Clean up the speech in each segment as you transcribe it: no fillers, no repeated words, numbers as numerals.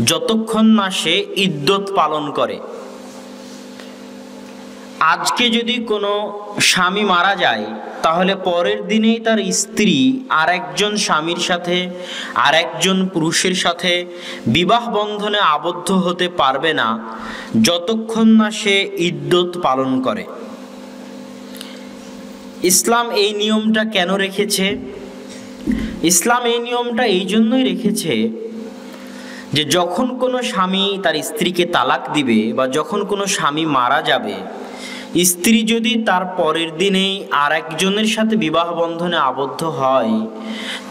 যতক্ষণ না সে ইদ্যত পালন করে। আজকে যদি কোনো স্বামী মারা যায়, তাহলে পরের দিনেই তার স্ত্রী আর একজন স্বামীর সাথে, আর একজন পুরুষের সাথে বিবাহ বন্ধনে আবদ্ধ হতে পারবে না যতক্ষণ না সে ইদ্যত পালন করে। ইসলাম এই নিয়মটা কেন রেখেছে? ইসলাম এই নিয়মটা এই জন্যই রেখেছে যে যখন কোনো স্বামী তার স্ত্রীকে তালাক দিবে বা যখন কোনো স্বামী মারা যাবে, স্ত্রী যদি তার পরের দিনেই আর একজনের সাথে বিবাহ বন্ধনে আবদ্ধ হয়,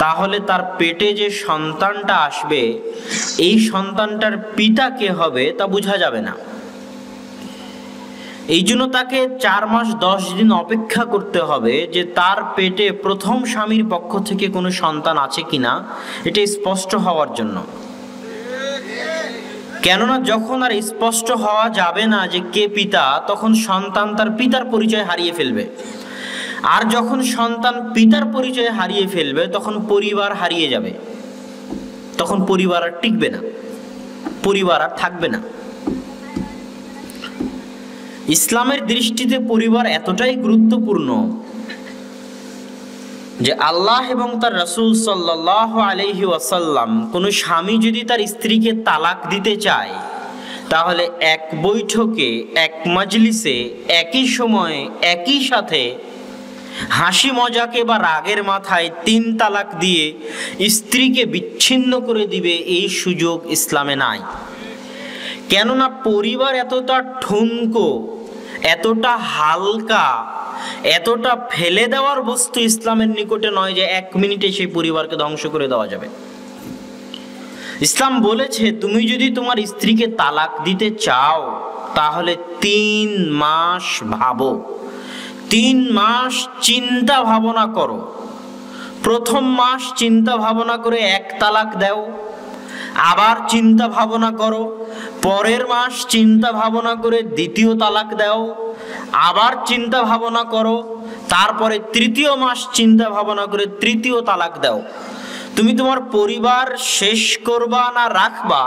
তাহলে তার পেটে যে সন্তানটা আসবে, এই সন্তানটার পিতা কে হবে তা বোঝা যাবে না। এই জন্য তাকে 4 মাস 10 দিন অপেক্ষা করতে হবে যে তার পেটে প্রথম স্বামীর পক্ষ থেকে কোনো সন্তান আছে কিনা, এটা স্পষ্ট হওয়ার জন্য। কেননা যখন আর স্পষ্ট হওয়া যাবে না যে কে পিতা, তখন সন্তান তার পিতার পরিচয় হারিয়ে ফেলবে। আর যখন সন্তান পিতার পরিচয় হারিয়ে ফেলবে, তখন পরিবার হারিয়ে যাবে, তখন পরিবার আর টিকবে না, পরিবার আর থাকবে না। ইসলামের দৃষ্টিতে পরিবার এতটাই গুরুত্বপূর্ণ যে আল্লাহ এবং তার রাসূল সাল্লাল্লাহু আলাইহি ওয়াসাল্লাম কোনো স্বামী যদি তার স্ত্রীকে তালাক দিতে চায়, তাহলে এক বৈঠকে, এক মজলিসে, একই সময়ে, একই সাথে হাসি মজাকে বা রাগের মাথায় 3 তালাক দিয়ে স্ত্রীকে বিচ্ছিন্ন করে দিবে, এই সুযোগ ইসলামে নাই। কেননা পরিবার এতটা ঠুনকো, এতটা হালকা, এতটা ফেলে দেওয়ার বস্তু ইসলামের নিকটে নয় যে 1 মিনিটে সেই পরিবারকে ধ্বংস করে দেওয়া যাবে। ইসলাম বলেছে তুমি যদি তোমার স্ত্রীকে তালাক দিতে চাও, তাহলে 3 মাস ভাবো, 3 মাস চিন্তা ভাবনা করো। প্রথম মাস চিন্তা ভাবনা করে 1 তালাক দাও, আবার চিন্তা ভাবনা করো, পরের মাস চিন্তা ভাবনা করে 2য় তালাক দাও, আবার চিন্তা ভাবনা করো, তারপরে 3য় মাস চিন্তা ভাবনা করে 3য় তালাক দাও। তুমি তোমার পরিবার শেষ করবা না রাখবা,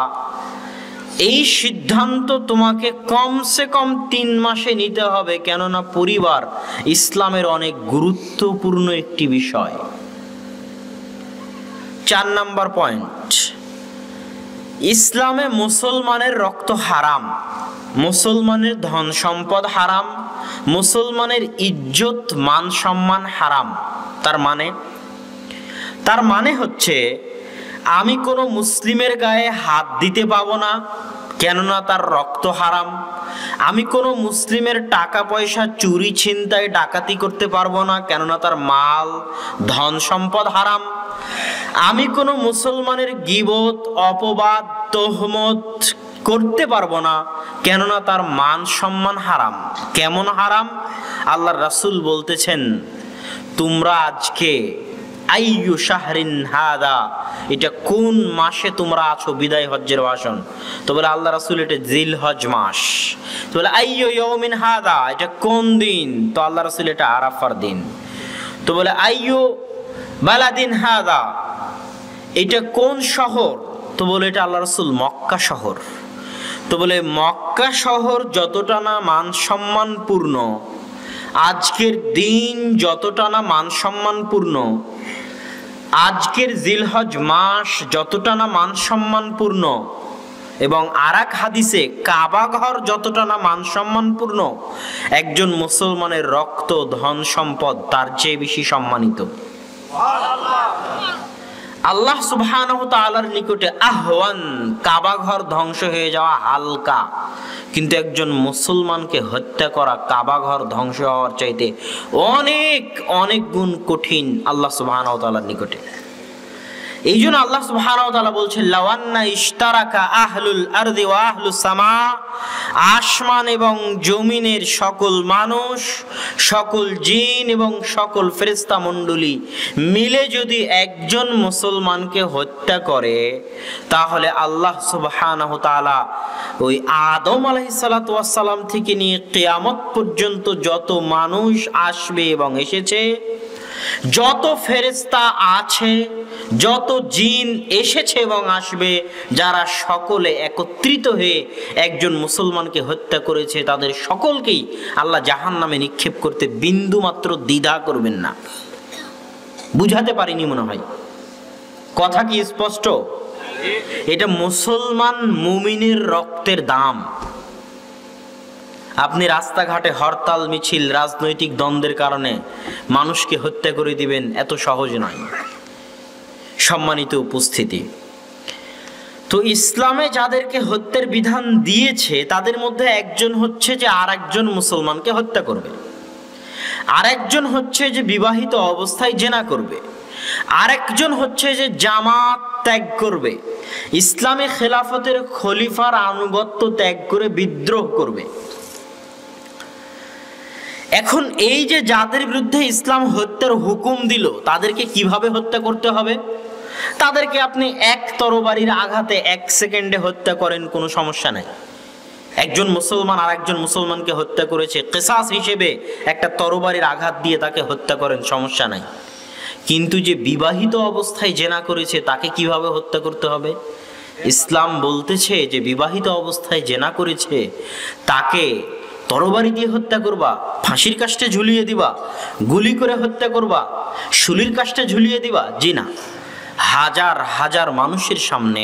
এই সিদ্ধান্ত তোমাকে কমসে কম 3 মাসে নিতে হবে। কেননা পরিবার ইসলামের অনেক গুরুত্বপূর্ণ একটি বিষয়। 4 নম্বর পয়েন্ট, ইসলামে মুসলমানের রক্ত হারাম, মুসলমানের ধন সম্পদ হারাম, মুসলমানের ইজ্জত মান সম্মান হারাম। তার মানে হচ্ছে আমি কোনো মুসলিমের গায়ে হাত দিতে পাবো না, কেননা তার রক্ত হারাম। আমি কোনো মুসলিমের টাকা পয়সা চুরি ছিনতাই ডাকাতি করতে পারবো না, কেননা তার মাল ধন সম্পদ হারাম। আমি কোনো মুসলমানের গীবত, অপবাদ, তোহমত করতে পারবো না, কেননা তার মান সম্মান হারাম। কেমন হারাম? আল্লাহর রাসূল বলতেছেন, তোমরা আজকে আইয়ু শাহরিন হাদা, এটা কোন মাসে তোমরা আছো? বিদায় হজ্জের ভাষণ। তো বলে আল্লাহ রাসূল এটা জিলহজ মাস। তো বলে আইয়ু ইয়াউমিন হাদা, এটা কোন দিন? তো আল্লাহ রাসূল এটা আরাফার দিন। তো বলে আইয়ু বালাদিন হাদা, এটা কোন শহর? তো বলে এটা আল্লাহ রাসূল মক্কা শহর। তো বলে মক্কা শহর যতটা না মান সম্মানপূর্ণ, আজকের দিন যতটা না মান সম্মানপূর্ণ, আজকের জিলহজ মাস যতটা না মান সম্মানপূর্ণ, এবং আরেক হাদিসে কাবা ঘর যতটা না মান সম্মানপূর্ণ, একজন মুসলমানের রক্ত ধন সম্পদ তার চেয়ে বেশি সম্মানিত। আল্লাহ সুবহানাহু ওয়া তাআলার নিকটে আহওয়ান, কাবা ঘর ধ্বংস হয়ে যাওয়া হালকা, কিন্তু একজন মুসলমানকে হত্যা করা কাবা ঘর ধ্বংস হওয়ার চাইতে অনেক অনেক গুণ কঠিন আল্লাহ সুবহানাহু ওয়া তাআলার নিকটে। এই জন্য আল্লাহ সুবহানাহু ওয়া তাআলা বলছেন, লাওয়ান্না ইশতারাকা আহলুল আরদি ওয়া আহলুস সামা, আসমান এবং জমিনের সকল মানুষ, সকল জিন এবং সকল ফেরেশতা মণ্ডলী মিলে যদি একজন মুসলমানকে হত্যা করে, তাহলে আল্লাহ সুবহানাহু ওয়া তাআলা ওই আদম আলাইহিস সালাতু ওয়াস সালাম থেকে নিয়ে কিয়ামত পর্যন্ত যত মানুষ আসবে এবং এসেছে, যত ফেরেশতা আছে, যত জিন এসেছে এবং আসবে, যারা সকলে একত্রিত হয়ে একজন মুসলমানকে হত্যা করেছে, তাদের সকলকেই আল্লাহ জাহান্নামে নিক্ষেপ করতে বিন্দু মাত্র দ্বিধা করবেন না। বুঝাতে পারিনি মনে হয়, কথা কি স্পষ্ট? এটা মুসলমান মুমিনের রক্তের দাম। আপনি রাস্তাঘাটে হরতাল মিছিল, রাজনৈতিক দ্বন্দ্বের কারণে মানুষকে হত্যা করে দিবেন, এত সহজ নয়। সম্মানিত উপস্থিতি, তো ইসলামে যাদেরকে হত্যার বিধান দিয়েছে তাদের মধ্যে একজন হচ্ছে যে আর একজন মুসলমানকে হত্যা করবে, আর একজন হচ্ছে যে বিবাহিত অবস্থায় জেনা করবে, আর একজন হচ্ছে যে জামাত ত্যাগ করবে, ইসলামে খেলাফতের খলিফার আনুগত্য ত্যাগ করে বিদ্রোহ করবে। এখন এই যে যাদের বিরুদ্ধে ইসলাম হত্যার হুকুম দিল, তাদেরকে কিভাবে হত্যা করতে হবে? তাদেরকে আপনি এক তরবারির আঘাতে 1 সেকেন্ডে হত্যা করেন, কোনো সমস্যা নাই। একজন মুসলমান আর একজন মুসলমানকে হত্যা করেছে, কিসাস হিসেবে একটা তরবারির আঘাত দিয়ে তাকে হত্যা করেন, সমস্যা নাই। কিন্তু যে বিবাহিত অবস্থায় জেনা করেছে তাকে কিভাবে হত্যা করতে হবে? ইসলাম বলতেছে যে বিবাহিত অবস্থায় জেনা করেছে তাকে তরবারি দিয়ে হত্যা করবা, ফাঁসির কাষ্টে ঝুলিয়ে দিবা, গুলি করে হত্যা করবা, শুলির কাষ্টে ঝুলিয়ে দিবা? জি না। হাজার হাজার মানুষের সামনে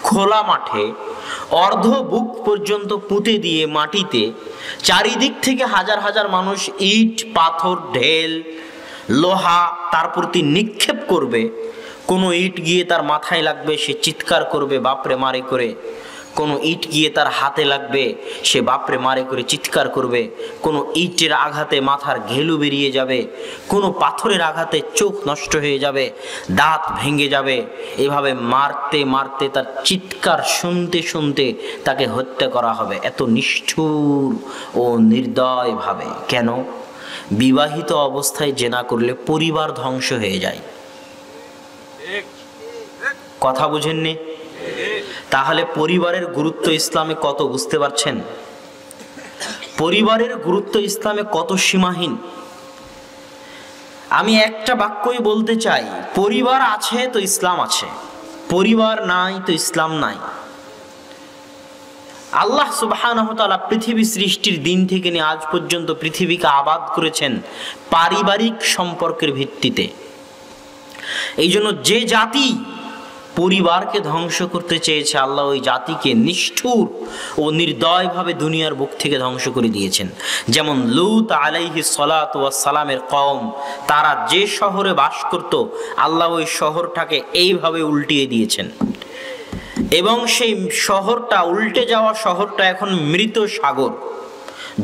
খোলা মাঠে অর্ধ বুক পর্যন্ত পুঁতে দিয়ে মাটিতে চারিদিক থেকে হাজার হাজার মানুষ ইট, পাথর, ঢেল, লোহা তার প্রতি নিক্ষেপ করবে। কোনো ইট গিয়ে তার মাথায় লাগবে, সে চিৎকার করবে বাপরে মারে করে। কোনো ইট গিয়ে তার হাতে লাগবে, সে বাপরে মারে করে চিৎকার করবে। কোনো ইটের আঘাতে মাথার ঘেলু বেরিয়ে যাবে, কোনো পাথরের আঘাতে চোখ নষ্ট হয়ে যাবে, দাঁত ভেঙে যাবে। এভাবে মারতে মারতে তার চিৎকার শুনতে শুনতে তাকে হত্যা করা হবে, এত নিষ্ঠুর ও নির্দয়ভাবে। কেন? বিবাহিত অবস্থায় জেনা করলে পরিবার ধ্বংস হয়ে যায়। কথা বুঝেননি? তাহলে পরিবারের গুরুত্ব ইসলামে কত, বুঝতে পারছেন? পরিবারের গুরুত্ব ইসলামে কত সীমাহীন। আমি একটা বাক্যই বলতে চাই, পরিবার আছে তো ইসলাম আছে, পরিবার নাই তো ইসলাম নাই। আল্লাহ সুবহানাহু ওয়া তাআলা পৃথিবী সৃষ্টির দিন থেকে নিয়ে আজ পর্যন্ত পৃথিবীকে আবাদ করেছেন পারিবারিক সম্পর্কের ভিত্তিতে। এই জন্য যে জাতি পরিবারকে ধ্বংস করতে চেয়েছে, আল্লাহ ওই জাতিকে নিষ্ঠুর ও নির্দয়ভাবে দুনিয়ার বুক থেকে ধ্বংস করে দিয়েছেন। যেমন লূত আলাইহিস সালাতু ওয়াস সালামের কওম, তারা যে শহরে বাস করত, আল্লাহ ওই শহরটাকে এইভাবে উল্টিয়ে দিয়েছেন। এবং সেই শহরটা, উল্টে যাওয়া শহরটা এখন মৃত সাগর,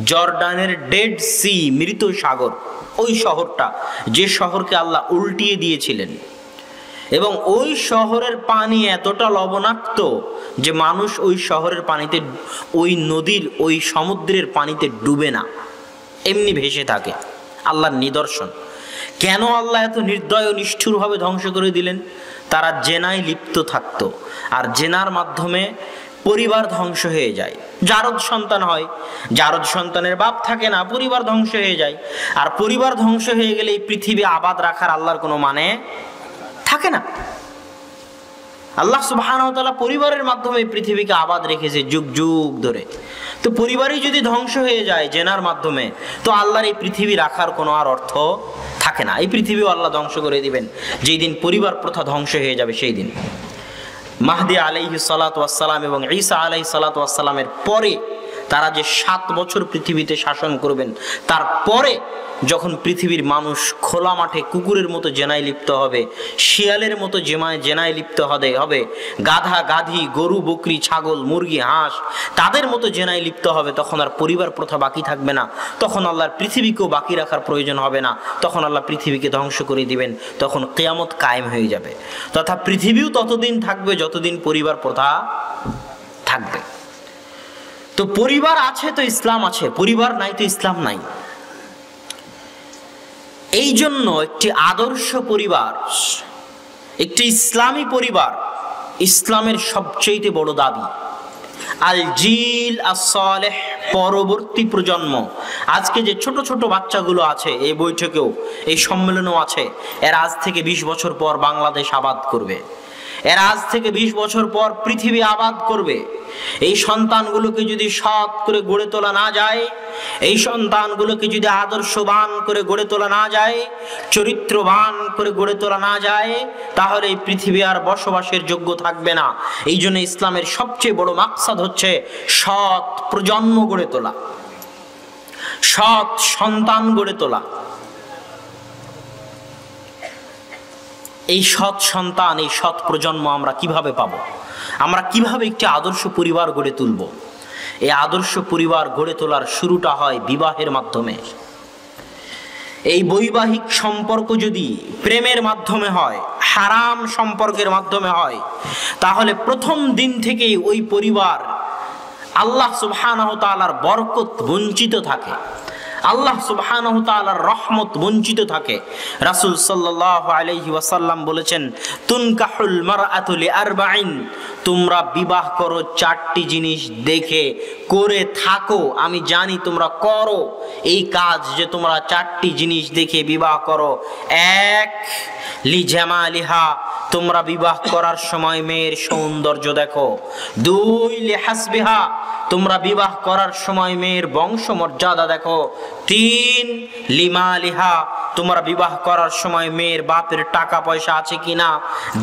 জর্ডানের ডেড সি, মৃত সাগর। ওই শহরটা, যে শহরকে আল্লাহ উল্টিয়ে দিয়েছিলেন, এবং ওই শহরের পানি এতটা লবণাক্ত যে মানুষ ওই শহরের পানিতে, ওই নদীর, ওই সমুদ্রের পানিতে ডুবে না, এমনি ভেসে থাকে। আল্লাহর নিদর্শন। কেন আল্লাহ এত নির্দয় ও নিষ্ঠুরভাবে ধ্বংস করে দিলেন? তারা জেনায় লিপ্ত থাকতো, আর জেনার মাধ্যমে পরিবার ধ্বংস হয়ে যায়। জারদ সন্তান হয়, জারদ সন্তানের বাপ থাকে না, পরিবার ধ্বংস হয়ে যায়। আর পরিবার ধ্বংস হয়ে গেলে এই পৃথিবী আবাদ রাখার আল্লাহর কোনো মানে থাকে না। আল্লাহ সুবহানাহু ওয়া তাআলা পরিবারের মাধ্যমে পৃথিবীকে আবাদ রেখেছে যুগ যুগ ধরে। তো পরিবারই যদি ধ্বংস হয়ে যায় জেনার মাধ্যমে, তো আল্লাহর এই পৃথিবী রাখার কোনো আর অর্থ থাকে না। এই পৃথিবীও আল্লাহ ধ্বংস করে দিবেন যেই দিন পরিবার প্রথা ধ্বংস হয়ে যাবে। সেই দিন মাহদী আলাইহিস সালাতু ওয়াস সালাম এবং ঈসা আলাইহিস সালাতু ওয়াস সালামের পরে তারা যে 7 বছর পৃথিবীতে শাসন করবেন, তারপরে যখন পৃথিবীর মানুষ খোলা মাঠে কুকুরের মতো জেনায় লিপ্ত হবে, শিয়ালের মতো জেনায় লিপ্ত হবে, গাধা গাধি, গরু বকরি, ছাগল মুরগি হাঁস তাদের মতো জেনায় লিপ্ত হবে, তখন আর পরিবার প্রথা বাকি থাকবে না। তখন আল্লাহর পৃথিবীকেও বাকি রাখার প্রয়োজন হবে না। তখন আল্লাহ পৃথিবীকে ধ্বংস করে দিবেন। তখন কিয়ামত কায়েম হয়ে যাবে। তথা পৃথিবীও ততদিন থাকবে যতদিন পরিবার প্রথা থাকবে। তো পরিবার আছে তো ইসলাম আছে, পরিবার নাই তো ইসলাম নাই। এই জন্য একটি আদর্শ পরিবার, একটি ইসলামী পরিবার ইসলামের সবচেয়ে বড় দাবি। আল জিল আস-সালেহ পরবর্তী প্রজন্ম। আজকে যে ছোট ছোট বাচ্চাগুলো আছে এই বৈঠকেও, এই সম্মেলনেও আছে, এরা আজ থেকে 20 বছর পর বাংলাদেশ আবাদ করবে, এরা আজ থেকে 20 বছর পর পৃথিবী আবাদ করবে। এই সন্তানগুলোকে যদি সৎ করে গড়ে তোলা না যায়, এই সন্তানগুলোকে যদি আদর্শবান করে গড়ে তোলা না যায়, চরিত্রবান করে গড়ে তোলা না যায়, তাহলে এই পৃথিবী আর বসবাসের যোগ্য থাকবে না। এই জন্য ইসলামের সবচেয়ে বড় মাকসাদ হচ্ছে সৎ প্রজন্ম গড়ে তোলা, সৎ সন্তান গড়ে তোলা। এই সৎ সন্তান, এই সৎ প্রজন্ম আমরা কিভাবে পাবো? আমরা কিভাবে একটি আদর্শ পরিবার গড়ে তুলব? এই আদর্শ পরিবার গড়ে তোলার শুরুটা হয় বিবাহের মাধ্যমে। এই বৈবাহিক সম্পর্ক যদি প্রেমের মাধ্যমে হয়, হারাম সম্পর্কের মাধ্যমে হয়, তাহলে প্রথম দিন থেকেই ওই পরিবার আল্লাহ সুবহানাহু ওয়া তাআলার বরকত বঞ্চিত থাকে, আল্লাহ সুবহানাহু ওয়া তাআলার রহমত বঞ্চিত থাকে। রাসূল সাল্লাল্লাহু আলাইহি ওয়াসাল্লাম বলেছেন, তুনকাহুল মারআতু লিআরবাইন, তোমরা বিবাহ করো 4টি জিনিস দেখে, করে থাকো। আমি জানি তোমরা করো এই কাজ, যে তোমরা 4টি জিনিস দেখে বিবাহ করো। 1 লিজামালিহা, তোমরা বিবাহ করার সময় মেয়ের সৌন্দর্য দেখো। 2 লিহাসবিহা, তোমরা বিবাহ করার সময় মেয়ের বংশমর্যাদা দেখো। 3 লিমালিহা, তোমরা বিবাহ করার সময় মেয়ের বাপের টাকা পয়সা আছে কিনা,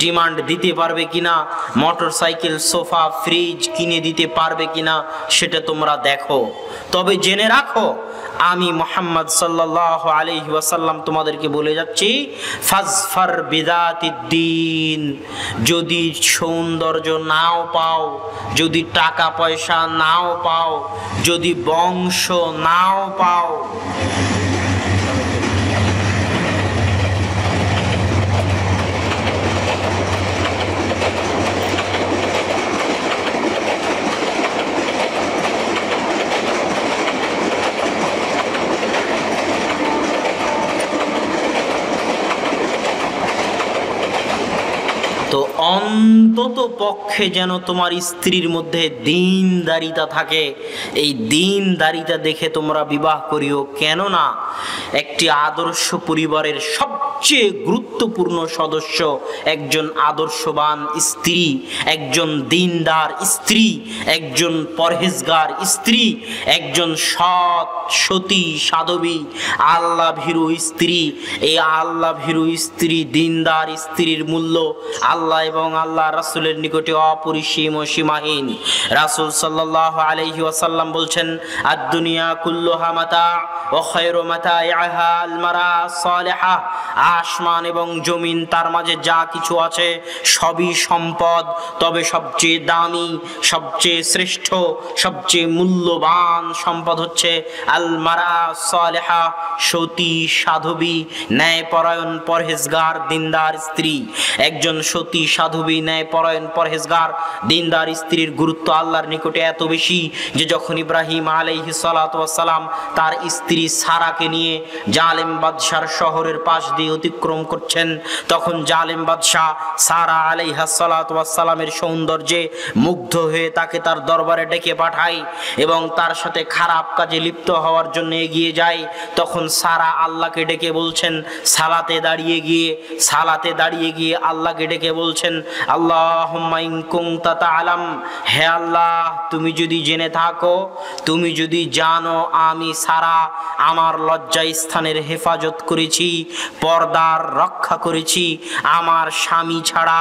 ডিমান্ড দিতে পারবে কিনা, মোটরসাইকেল, সোফা, ফ্রিজ কিনে দিতে পারবে কিনা, সেটা তোমরা দেখো। তবে জেনে রাখো, আমি মুহাম্মদ সাল্লাল্লাহু আলাইহি ওয়াসাল্লাম তোমাদেরকে বলে যাচ্ছি, ফাজফার বিযাতিদ্দিন, যদি সৌন্দর্য নাও পাও, যদি টাকা পয়সা নাও পাও, যদি বংশ নাও পাও, তো অন্তত পক্ষে যেন তোমার স্ত্রীর মধ্যে দীনদারিতা থাকে। এই দীনদারিতা দেখে তোমরা বিবাহ করিও, কেননা একটি আদর্শ পরিবারের সবচেয়ে গুরুত্বপূর্ণ সদস্য একজন আদর্শবান স্ত্রী, একজন দীনদার স্ত্রী, একজন পরহেজগার স্ত্রী, একজন সৎ সতী সাধবী আল্লাহ ভীরু স্ত্রী। এই আল্লাহ ভীরু স্ত্রী, দীনদার স্ত্রীর মূল্য আল্লাহ এবং আল্লাহ রাসূলের নিকটে অপরিসীম ও সীমাহীন। রাসূল সাল্লাল্লাহু আলাইহি ওয়াসাল্লাম বলছেন, আদ-দুনিয়া কুল্লুহা মাতা ওয়া খায়রু মাতাইহা আল মারা সালিহা, আসমান এবং জমিন তার মাঝে যা কিছু আছে সবই সম্পদ, তবে সবচেয়ে দামি, সবচেয়ে শ্রেষ্ঠ, সবচেয়ে মূল্যবান সম্পদ হচ্ছে আল মারা সালিহা, সতী সাধবী ন্যায়পরায়ণ পরহেজগার দিনদার স্ত্রী। একজন সতী সাধবী ন্যায়পরায়ণ পরহেজগার দিনদার স্ত্রীর গুরুত্ব আল্লাহর নিকটে এত বেশি যে যখন ইব্রাহিম আলাইহিস সালাতু ওয়াস সালাম তার স্ত্রী সারাকে নিয়ে জালেম বাদশার শহরের পাশ দিয়ে অতিক্রম করছেন, তখন জালেম বাদশা সারা আলাইহিস সালাতু ওয়াস সালামের সৌন্দর্যে মুগ্ধ হয়ে তাকে তার দরবারে ডেকে পাঠায় এবং তার সাথে খারাপ কাজে লিপ্ত হওয়ার জন্য এগিয়ে যায়। তখন সারা আল্লাহকে ডেকে বলছেন, সালাতে দাঁড়িয়ে গিয়ে আল্লাহকে ডেকে বলছেন, আল্লাহুম্মা ইন কুনতা তা'লাম, হে আল্লাহ তুমি যদি জেনে থাকো, তুমি যদি জানো আমি সারা আমার লজ্জা স্থানের হেফাজত করেছি, পর্দার রক্ষা করেছি, আমার স্বামী ছাড়া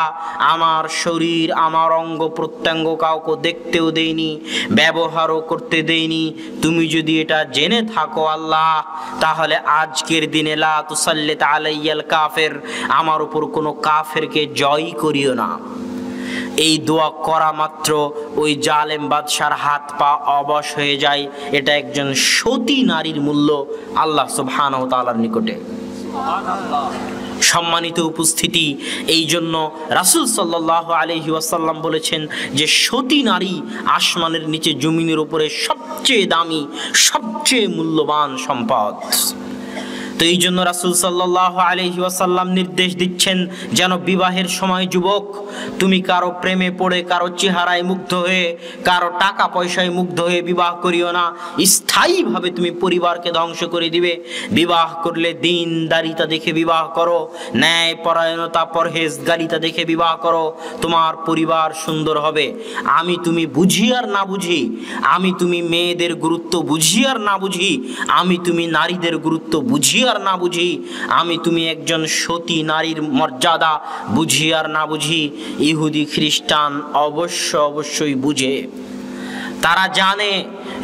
আমার শরীর, আমার অঙ্গ প্রত্যঙ্গ কাউকে দেখতেও দেইনি, ব্যবহারও করতে দেইনি, তুমি যদি এটা জেনে থাকো আল্লাহ, তাহলে আজকের দিনে লা তুসাল্লিত আলাইয়াল কাফির, আমার উপর কোনো কাফেরকে জয় করিও না। এই দোয়া করা মাত্র ওই জালেম বাদশার হাত পা অবশ হয়ে যায়। এটা একজন সতী নারীর মূল্য আল্লাহ সুবহানাহু ওয়া তাআলার নিকটে। সম্মানিত উপস্থিতি, এই জন্য রাসূল সাল্লাল্লাহু আলাইহি ওয়াসাল্লাম বলেছেন যে সতী নারী আসমানের নিচে জমিনের উপরে সবচেয়ে দামি, সবচেয়ে মূল্যবান সম্পদ। তো এই জন্য রাসূল সাল্লাল্লাহু আলাইহি ওয়াসাল্লাম নির্দেশ দিচ্ছেন যেন বিবাহের সময় যুবক তুমি কারো প্রেমে পড়ে, কারো চেহারায় মুগ্ধ হয়ে, কারো টাকা পয়সায় মুগ্ধ হয়ে বিবাহ করিও না। স্থায়ীভাবে তুমি পরিবারকে ধ্বংস করে দিবে। বিবাহ করলে দিনদারিতা দেখে বিবাহ করো, ন্যায় পরায়ণতা পরহেজগারিতা দেখে বিবাহ করো, তোমার পরিবার সুন্দর হবে। আমি তুমি বুঝি আর না বুঝি, আমি তুমি মেয়েদের গুরুত্ব বুঝি আর না বুঝি, আমি তুমি নারীদের গুরুত্ব বুঝি আর না বুঝি, আমি তুমি একজন সতী নারীর মর্যাদা বুঝি আর না বুঝি, ইহুদি খ্রিস্টান অবশ্যই বুঝে। তারা জানে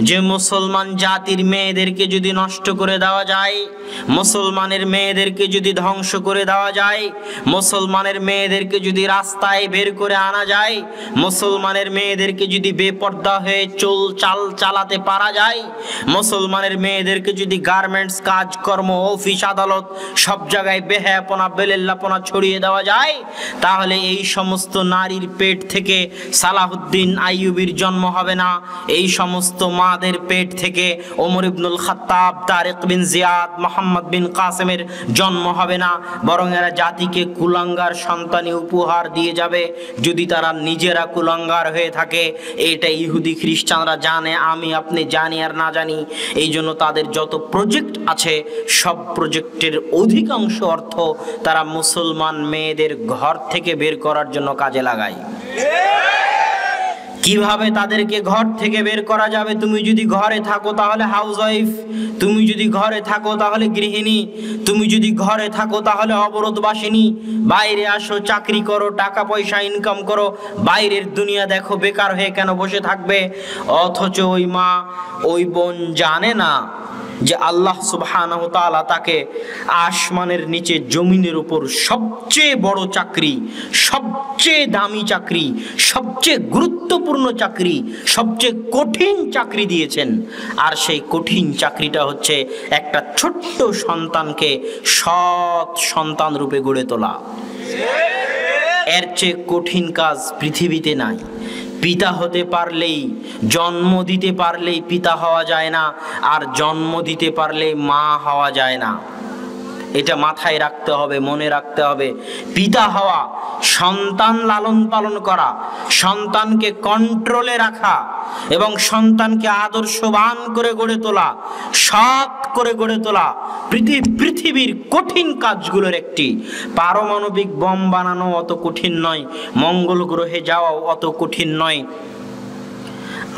যে মুসলমান জাতির মেয়েদেরকে যদি নষ্ট করে দেওয়া যায়, মুসলমানের মেয়েদেরকে যদি ধ্বংস করে দেওয়া যায়, মুসলমানের মেয়েদেরকে যদি রাস্তায় বের করে আনা যায়, মুসলমানের মেয়েদেরকে যদি বেপর্দা হয়ে চাল চালাতে পারা যায়, মুসলমানের মেয়েদেরকে যদি গার্মেন্টস কাজকর্ম, অফিস আদালত সব জায়গায় বেহায়াপনা বেলেল্লাপনা ছড়িয়ে দেওয়া যায়, তাহলে এই সমস্ত নারীর পেট থেকে সালাহুদ্দিন আইয়ুবীর জন্ম হবে না। এই সমস্ত মাদের পেট থেকে ওমর ইবনুল খাত্তাব, তারিক বিন জিয়াদ, মোহাম্মদ বিন কাসেমের জন্ম হবে না। বরং এরা জাতিকে কুলাঙ্গার সন্তানি উপহার দিয়ে যাবে যদি তারা নিজেরা কুলাঙ্গার হয়ে থাকে। এটা ইহুদি খ্রিস্টানরা জানে, আমি আপনি জানি আর না জানি। এই জন্য তাদের যত প্রজেক্ট আছে সব প্রজেক্টের অধিকাংশ অর্থ তারা মুসলমান মেয়েদের ঘর থেকে বের করার জন্য কাজে লাগায়। কিভাবে তাদেরকে ঘর থেকে বের করা যাবে? তুমি যদি ঘরে থাকো তাহলে হাউস ওয়াইফ, তুমি যদি ঘরে থাকো তাহলে গৃহিণী, তুমি যদি ঘরে থাকো তাহলে অবরোধবাসিনী। বাইরে আসো, চাকরি করো, টাকা পয়সা ইনকাম করো, বাইরের দুনিয়া দেখো, বেকার হয়ে কেন বসে থাকবে? অথচ ওই মা ওই বোন জানে না যে আল্লাহ সুবহানাহু ওয়া তাআলা তাকে আসমানের নিচে জমিনের উপর সবচেয়ে বড় চাকরি, সবচেয়ে দামি চাকরি, সবচেয়ে গুরুত্বপূর্ণ চাকরি, সবচেয়ে কঠিন চাকরি দিয়েছেন। আর সেই কঠিন চাকরিটা হচ্ছে একটা ছোট্ট সন্তানকে সৎ সন্তান রূপে গড়ে তোলা। এর চেয়ে কঠিন কাজ পৃথিবীতে নাই। পিতা হতে পারলেই, জন্ম দিতে পারলেই পিতা হওয়া যায় না, আর জন্ম দিতে পারলেই মা হওয়া যায় না। এটা মাথায় রাখতে হবে, মনে রাখতে হবে। পিতা হওয়া, সন্তান লালন পালন করা, সন্তানকে কন্ট্রোলে রাখা এবং সন্তানকে আদর্শবান করে গড়ে তোলা, সৎ করে গড়ে তোলা পৃথিবীর কঠিন কাজগুলোর একটি। পারমাণবিক বম বানানো অত কঠিন নয়, মঙ্গল গ্রহে যাওয়াও অত কঠিন নয়,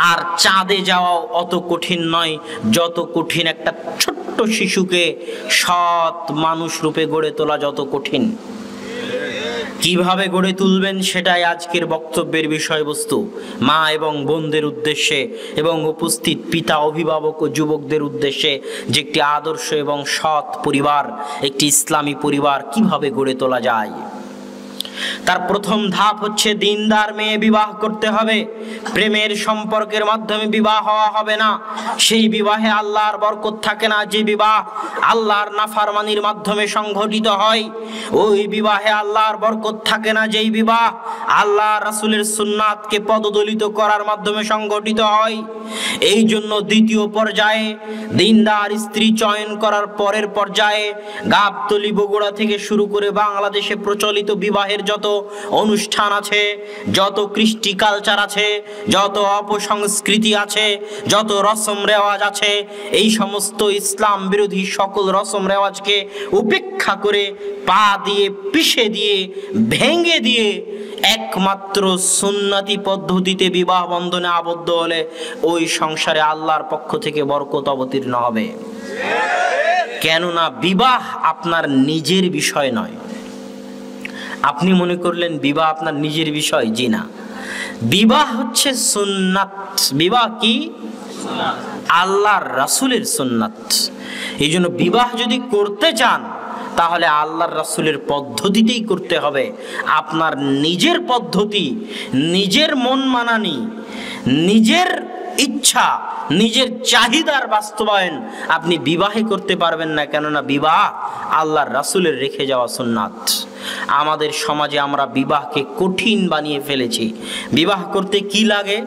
আর চাঁদে যাওয়াও অত কঠিন নয় যত কঠিন একটা ছোট্ট শিশুকে সৎ মানুষ রূপে গড়ে তোলা যত কঠিন। কিভাবে গড়ে তুলবেন সেটাই আজকের বক্তব্যের বিষয়বস্তু। মা এবং বোনদের উদ্দেশ্যে এবং উপস্থিত পিতা, অভিভাবক ও যুবকদের উদ্দেশ্যে যে একটি আদর্শ এবং সৎ পরিবার, একটি ইসলামী পরিবার কিভাবে গড়ে তোলা যায়। তার প্রথম ধাপ হচ্ছে দিনদার মেয়ে বিবাহ করতে হবে। প্রেমের সম্পর্কের মাধ্যমে বিবাহ হওয়া হবে না। সেই বিবাহে আল্লাহর বরকত থাকে না। যে বিবাহ আল্লাহর নাফরমানির মাধ্যমে সংঘটিত হয়, ওই বিবাহে আল্লাহর বরকত থাকে না। যেই বিবাহ আল্লাহ রাসূলের সুন্নাতকে পদদলিত করার মাধ্যমে সংঘটিত হয়। এই জন্য দ্বিতীয় পর্যায়ে দিনদার স্ত্রী চয়ন করার পরের পর্যায়ে গাবতলী, বগুড়া থেকে শুরু করে বাংলাদেশে প্রচলিত বিবাহের যত অনুষ্ঠান আছে, যত কৃষ্টি কালচার আছে, যত অপসংস্কৃতি আছে, যত রসম রেওয়াজ আছে, এই সমস্ত ইসলাম বিরোধী সকল রসম রেওয়াজকে উপেক্ষা করে, পা দিয়ে পিষে দিয়ে, ভেঙে দিয়ে একমাত্র সুন্নতি পদ্ধতিতে বিবাহ বন্ধনে আবদ্ধ হলে ওই সংসারে আল্লাহর পক্ষ থেকে বরকত অবতীর্ণ হবে। কেননা বিবাহ আপনার নিজের বিষয় নয়। আপনি মনে করলেন বিবাহ আপনার নিজের বিষয়, জি না। বিবাহ হচ্ছে সুন্নাত। বিবাহ কি? আল্লাহর রাসূলের সুন্নাত। এই জন্য বিবাহ যদি করতে চান তাহলে আল্লাহর রাসূলের পদ্ধতিতেই করতে হবে। আপনার নিজের পদ্ধতি, নিজের মন মানানি, নিজের ইচ্ছা, নিজের চাহিদার বাস্তবায়ন আপনি বিবাহে করতে পারবেন না। কেননা বিবাহ আল্লাহর রাসূলের রেখে যাওয়া সুন্নাত। আমাদের সমাজে আমরা বিবাহকে কঠিন বানিয়ে ফেলেছি। বিবাহ করতে কি লাগে?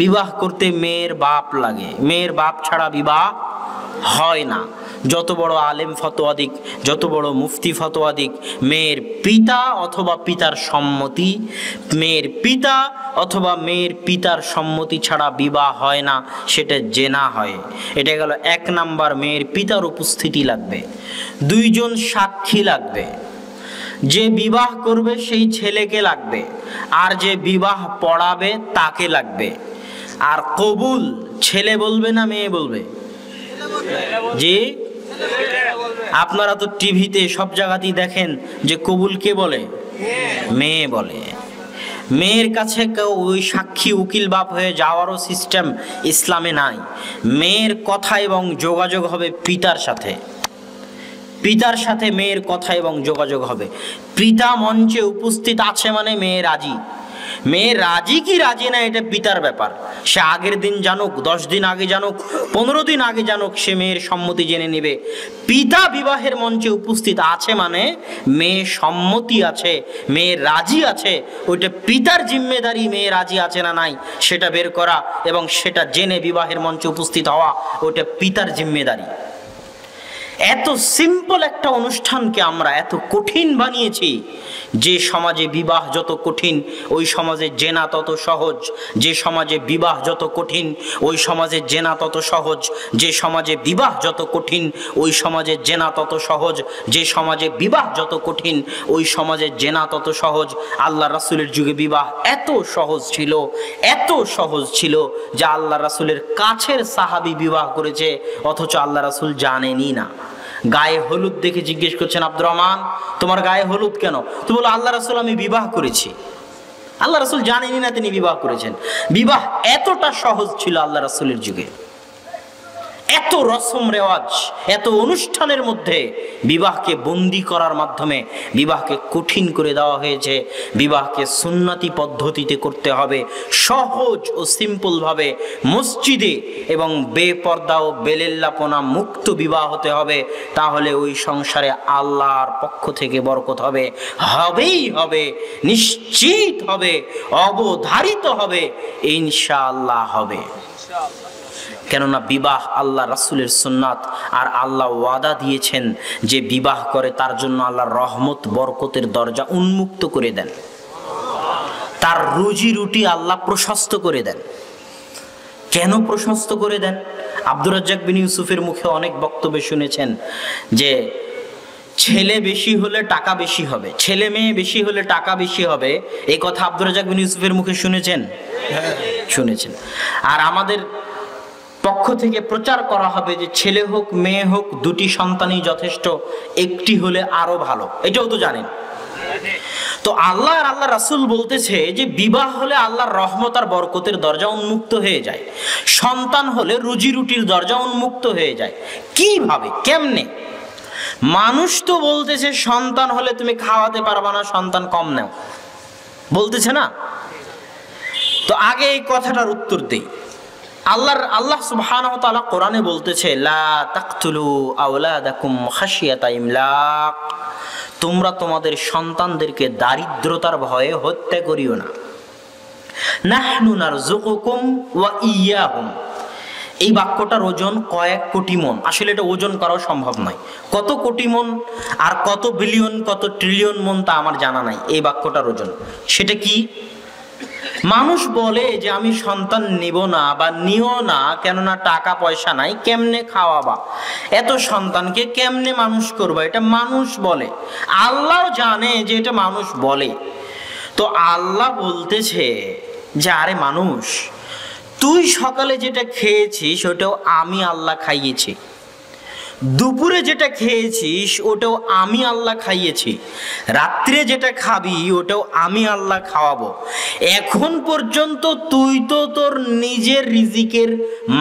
বিবাহ করতে মেয়ের বাপ লাগে। মেয়ের বাপ ছাড়া বিবাহ হয় না। যত বড় আলেম ফতোয়া দিক, যত বড় মুফতি ফতোয়া দিক, মেয়ের পিতা অথবা পিতার সম্মতি, মেয়ের পিতা অথবা মেয়ের পিতার সম্মতি ছাড়া বিবাহ হয় না, সেটা জেনা হয়। এটা গেল 1 নাম্বার, মেয়ের পিতার উপস্থিতি লাগবে, 2 জন সাক্ষী লাগবে, যে বিবাহ করবে সেই ছেলেকে লাগবে, আর যে বিবাহ পড়াবে তাকে লাগবে। আর কবুল ছেলে বলবে না মেয়ে বলবে? জি, আপনারা তো টিভিতে সব জায়গাতেই দেখেন যে কবুল কে বলে? মেয়ে বলে। মেয়ের কাছে কেউ ওই সাক্ষী উকিল বাপ হয়ে যাওয়ারও সিস্টেম ইসলামে নাই। মেয়ের কথা এবং যোগাযোগ হবে পিতার সাথে, পিতার সাথে মেয়ের কথা এবং যোগাযোগ হবে। পিতা মঞ্চে উপস্থিত আছে মানে মেয়ে রাজি। মেয়ে রাজি কি রাজি না এটা পিতার ব্যাপার। সে আগের দিন জানুক, 10 দিন আগে জানুক, 15 দিন আগে জানুক, সে মেয়ের সম্মতি জেনে নেবে। পিতা বিবাহের মঞ্চে উপস্থিত আছে মানে মেয়ে সম্মতি আছে, মেয়ে রাজি আছে। ওইটা পিতার জিম্মেদারি, মেয়ে রাজি আছে না নাই সেটা বের করা এবং সেটা জেনে বিবাহের মঞ্চে উপস্থিত হওয়া, ওইটা পিতার জিম্মেদারি। এত সিম্পল একটা অনুষ্ঠানকে আমরা এত কঠিন বানিয়েছি। যে সমাজে বিবাহ যত কঠিন ওই সমাজে জেনা তত সহজ, যে সমাজে বিবাহ যত কঠিন ওই সমাজে জেনা তত সহজ, যে সমাজে বিবাহ যত কঠিন ওই সমাজে জেনা তত সহজ, যে সমাজে বিবাহ যত কঠিন ওই সমাজে জেনা তত সহজ। আল্লাহ রাসূলের যুগে বিবাহ এত সহজ ছিল, এত সহজ ছিল যে আল্লাহ রাসূলের কাছের সাহাবী বিবাহ করেছে, অথচ আল্লাহ রাসূল জানেনই না। গায়ে হলুদ দেখে জিজ্ঞেস করছেন, আব্দুর রহমান তোমার গায়ে হলুদ কেন? তো বলো, আল্লাহ রাসূল আমি বিবাহ করেছি। আল্লাহ রাসূল জানেনই না তিনি বিবাহ করেছেন। বিবাহ এতটা সহজ ছিল আল্লাহ রাসূলের যুগে। এত রসম রেওয়াজ, এত অনুষ্ঠানের মধ্যে বিবাহকে বন্দি করার মাধ্যমে বিবাহকে কঠিন করে দেওয়া হয়েছে। বিবাহকে সুন্নতি পদ্ধতিতে করতে হবে, সহজ ও সিম্পল ভাবে, মসজিদে এবং বেপর্দা ও বেলেল্লাপনা মুক্ত বিবাহ হতে হবে। তাহলে ওই সংসারে আল্লাহর পক্ষ থেকে বরকত হবে, হবেই হবে, নিশ্চিত হবে, অবধারিত হবে, ইনশাআল্লাহ হবে। কেননা বিবাহ আল্লাহ রাসূলের সুন্নাত, আর আল্লাহ ওয়াদা দিয়েছেন যে বিবাহ করে তার জন্য আল্লাহর রহমত বরকতের দরজা উন্মুক্ত করে দেন, তার রুজি রুটি আল্লাহ প্রশস্ত করে দেন। কেন প্রশস্ত করে দেন? আব্দুর রাজ্জাক বিন ইউসুফের মুখে অনেক বক্তব্য শুনেছেন যে ছেলে বেশি হলে টাকা বেশি হবে, ছেলে মেয়ে বেশি হলে টাকা বেশি হবে। এই কথা আব্দুর রাজ্জাক বিন ইউসুফের মুখে শুনেছেন? শুনেছেন। আর আমাদের পক্ষ থেকে প্রচার করা হবে যে ছেলে হোক মেয়ে হোক 2টি সন্তানই যথেষ্ট, একটি হলে আরো ভালো, এটাও তো জানেন। তো আল্লাহ আর আল্লাহ রাসূল বলতেছে যে বিবাহ হলে আল্লাহর রহমত আর বরকতের দরজা উন্মুক্ত হয়ে যায়, সন্তান হলে রুজি রুটির দরজা উন্মুক্ত হয়ে যায়। কিভাবে, কেমনে? মানুষ তো বলতেছে সন্তান হলে তুমি খাওয়াতে পারবা না, সন্তান কম নাও, বলতেছে না? তো আগে এই কথাটার উত্তর দেই। আল্লাহ সুবহানাহু ওয়া তাআলা কোরআনে বলতেছে, লা তাকতুলু আওলাদাকুম খাশিয়াতা ইমলাক, তোমরা তোমাদের সন্তানদেরকে দারিদ্রতার ভয়ে হত্যা করিও না। নাহনু নারযুকুকুম ওয়া ইয়্যাহুম, এই বাক্যটার ওজন কয়েক কোটি মন। আসলে এটা ওজন করাও সম্ভব নয়। কত কোটি মন আর কত বিলিয়ন কত ট্রিলিয়ন মন তা আমার জানা নাই এই বাক্যটার ওজন। সেটা কি? মানুষ বলে যে আমি সন্তান নিব না বা নিও না, কেননা টাকা পয়সা নাই, কেমনে খাওয়াবা, এত সন্তানকে কেমনে মানুষ করবা, এটা মানুষ বলে। আল্লাহ জানে যে এটা মানুষ বলে। তো আল্লাহ বলতেছে যে আরে মানুষ, তুই সকালে যেটা খেয়েছিস ওটাও আমি আল্লাহ খাইয়েছি, দুপুরে যেটা খেয়েছিস ওটাও আমি আল্লাহ খাইয়েছি, রাত্রে যেটা খাবি ওটাও আমি আল্লাহ খাওয়াবো। এখন পর্যন্ত তুই তো তোর নিজের রিজিকের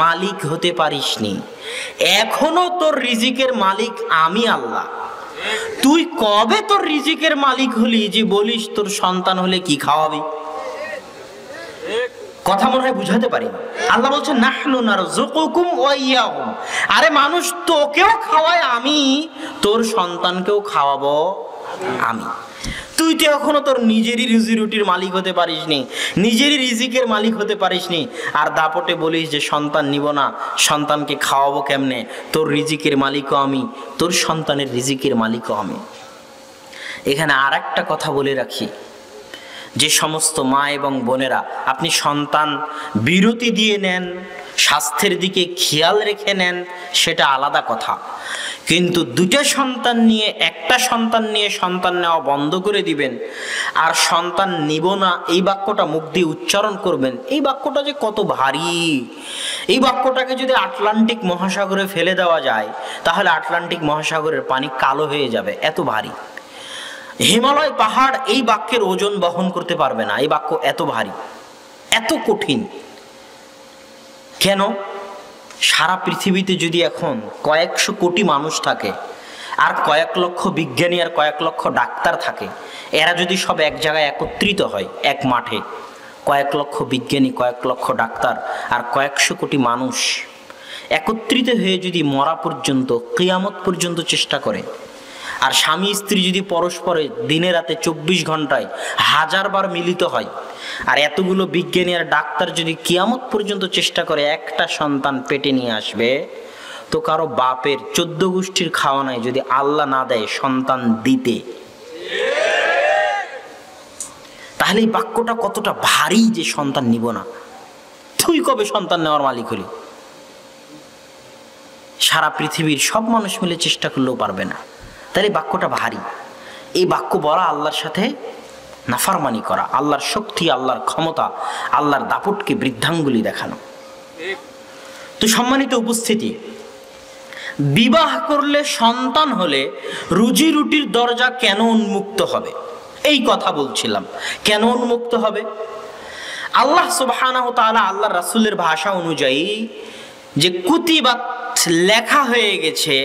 মালিক হতে পারিসনি, এখনো তোর রিজিকের মালিক আমি আল্লাহ। তুই কবে তোর রিজিকের মালিক হলি যে বলিস তোর সন্তান হলে কি খাওয়াবি? কথা মনে হয় বুঝাতে পারি। আল্লাহ বলছে নাহনু নারযুকুকুম ওয়া ইয়্যাহুম, আরে মানুষ তোকেও খাওয়ায় আমি, তোর সন্তানকেও খাওয়াবো আমি। তুই তো এখনো তোর নিজেরই রুজি রুটির মালিক হতে পারিসনি, নিজেরই রিজিকের মালিক হতে পারিসনি, আর দাপটে বলিস যে সন্তান নিব না, সন্তানকে খাওয়াবো কেমনে? তোর রিজিকের মালিকও আমি, তোর সন্তানের রিজিকের মালিকও আমি। এখানে আর একটা কথা বলে রাখি, যে সমস্ত মা এবং বোনেরা আপনি সন্তান বিরতি দিয়ে নেন, স্বাস্থ্যের দিকে খেয়াল রেখে নেন, সেটা আলাদা কথা, কিন্তু দুটা সন্তান নিয়ে একটা সন্তান নিয়ে সন্তান নেওয়া বন্ধ করে দিবেন আর সন্তান নিব না এই বাক্যটা মুখ দিয়ে উচ্চারণ করবেন, এই বাক্যটা যে কত ভারী! এই বাক্যটাকে যদি আটলান্টিক মহাসাগরে ফেলে দেওয়া যায় তাহলে আটলান্টিক মহাসাগরের পানি কালো হয়ে যাবে, এত ভারী। হিমালয় পাহাড় এই বাক্যের ওজন বহন করতে পারবে না, এই বাক্য এত ভারী, এত কঠিন। কেন? সারা পৃথিবীতে যদি এখন কয়েকশো কোটি মানুষ থাকে আর কয়েক লক্ষ বিজ্ঞানী আর কয়েক লক্ষ ডাক্তার থাকে, এরা যদি সব এক জায়গায় একত্রিত হয় এক মাঠে, কয়েক লক্ষ বিজ্ঞানী, কয়েক লক্ষ ডাক্তার আর কয়েকশো কোটি মানুষ একত্রিত হয়ে যদি মরা পর্যন্ত, কিয়ামত পর্যন্ত চেষ্টা করে, আর স্বামী স্ত্রী যদি পরস্পরে দিনে রাতে 24 ঘন্টায় 1000 বার মিলিত হয়, আর এতগুলো বিজ্ঞানী আর ডাক্তার যদি কিয়ামত পর্যন্ত চেষ্টা করে একটা সন্তান পেটে নিয়ে আসবে, তো কারো বাপের 14 গোষ্ঠীর খাওয়া নাই যদি আল্লাহ না দেয় সন্তান দিতে, তাহলে এই বাক্যটা কতটা ভারী যে সন্তান নিব না। তুই কবে সন্তান নেওয়ার মালিক হলি? সারা পৃথিবীর সব মানুষ মিলে চেষ্টা করলেও পারবে না। তাহলে বাক্যটা ভারী। এই বাক্য বলা আল্লাহর সাথে নাফরমানি করা, আল্লাহর শক্তি, আল্লাহর ক্ষমতা, আল্লাহর দাপটকে বৃদ্ধাঙ্গুলি দেখানো। তো সম্মানিত উপস্থিতি, বিবাহ করলে সন্তান হলে রুজি রুটির দরজা কেন উন্মুক্ত হবে, এই কথা বলছিলাম। কেন উন্মুক্ত হবে? আল্লাহ সুবহানাহু ওয়া তাআলা আল্লাহর রাসূলের ভাষা অনুযায়ী যে কুতিবাত লেখা হয়ে গেছে,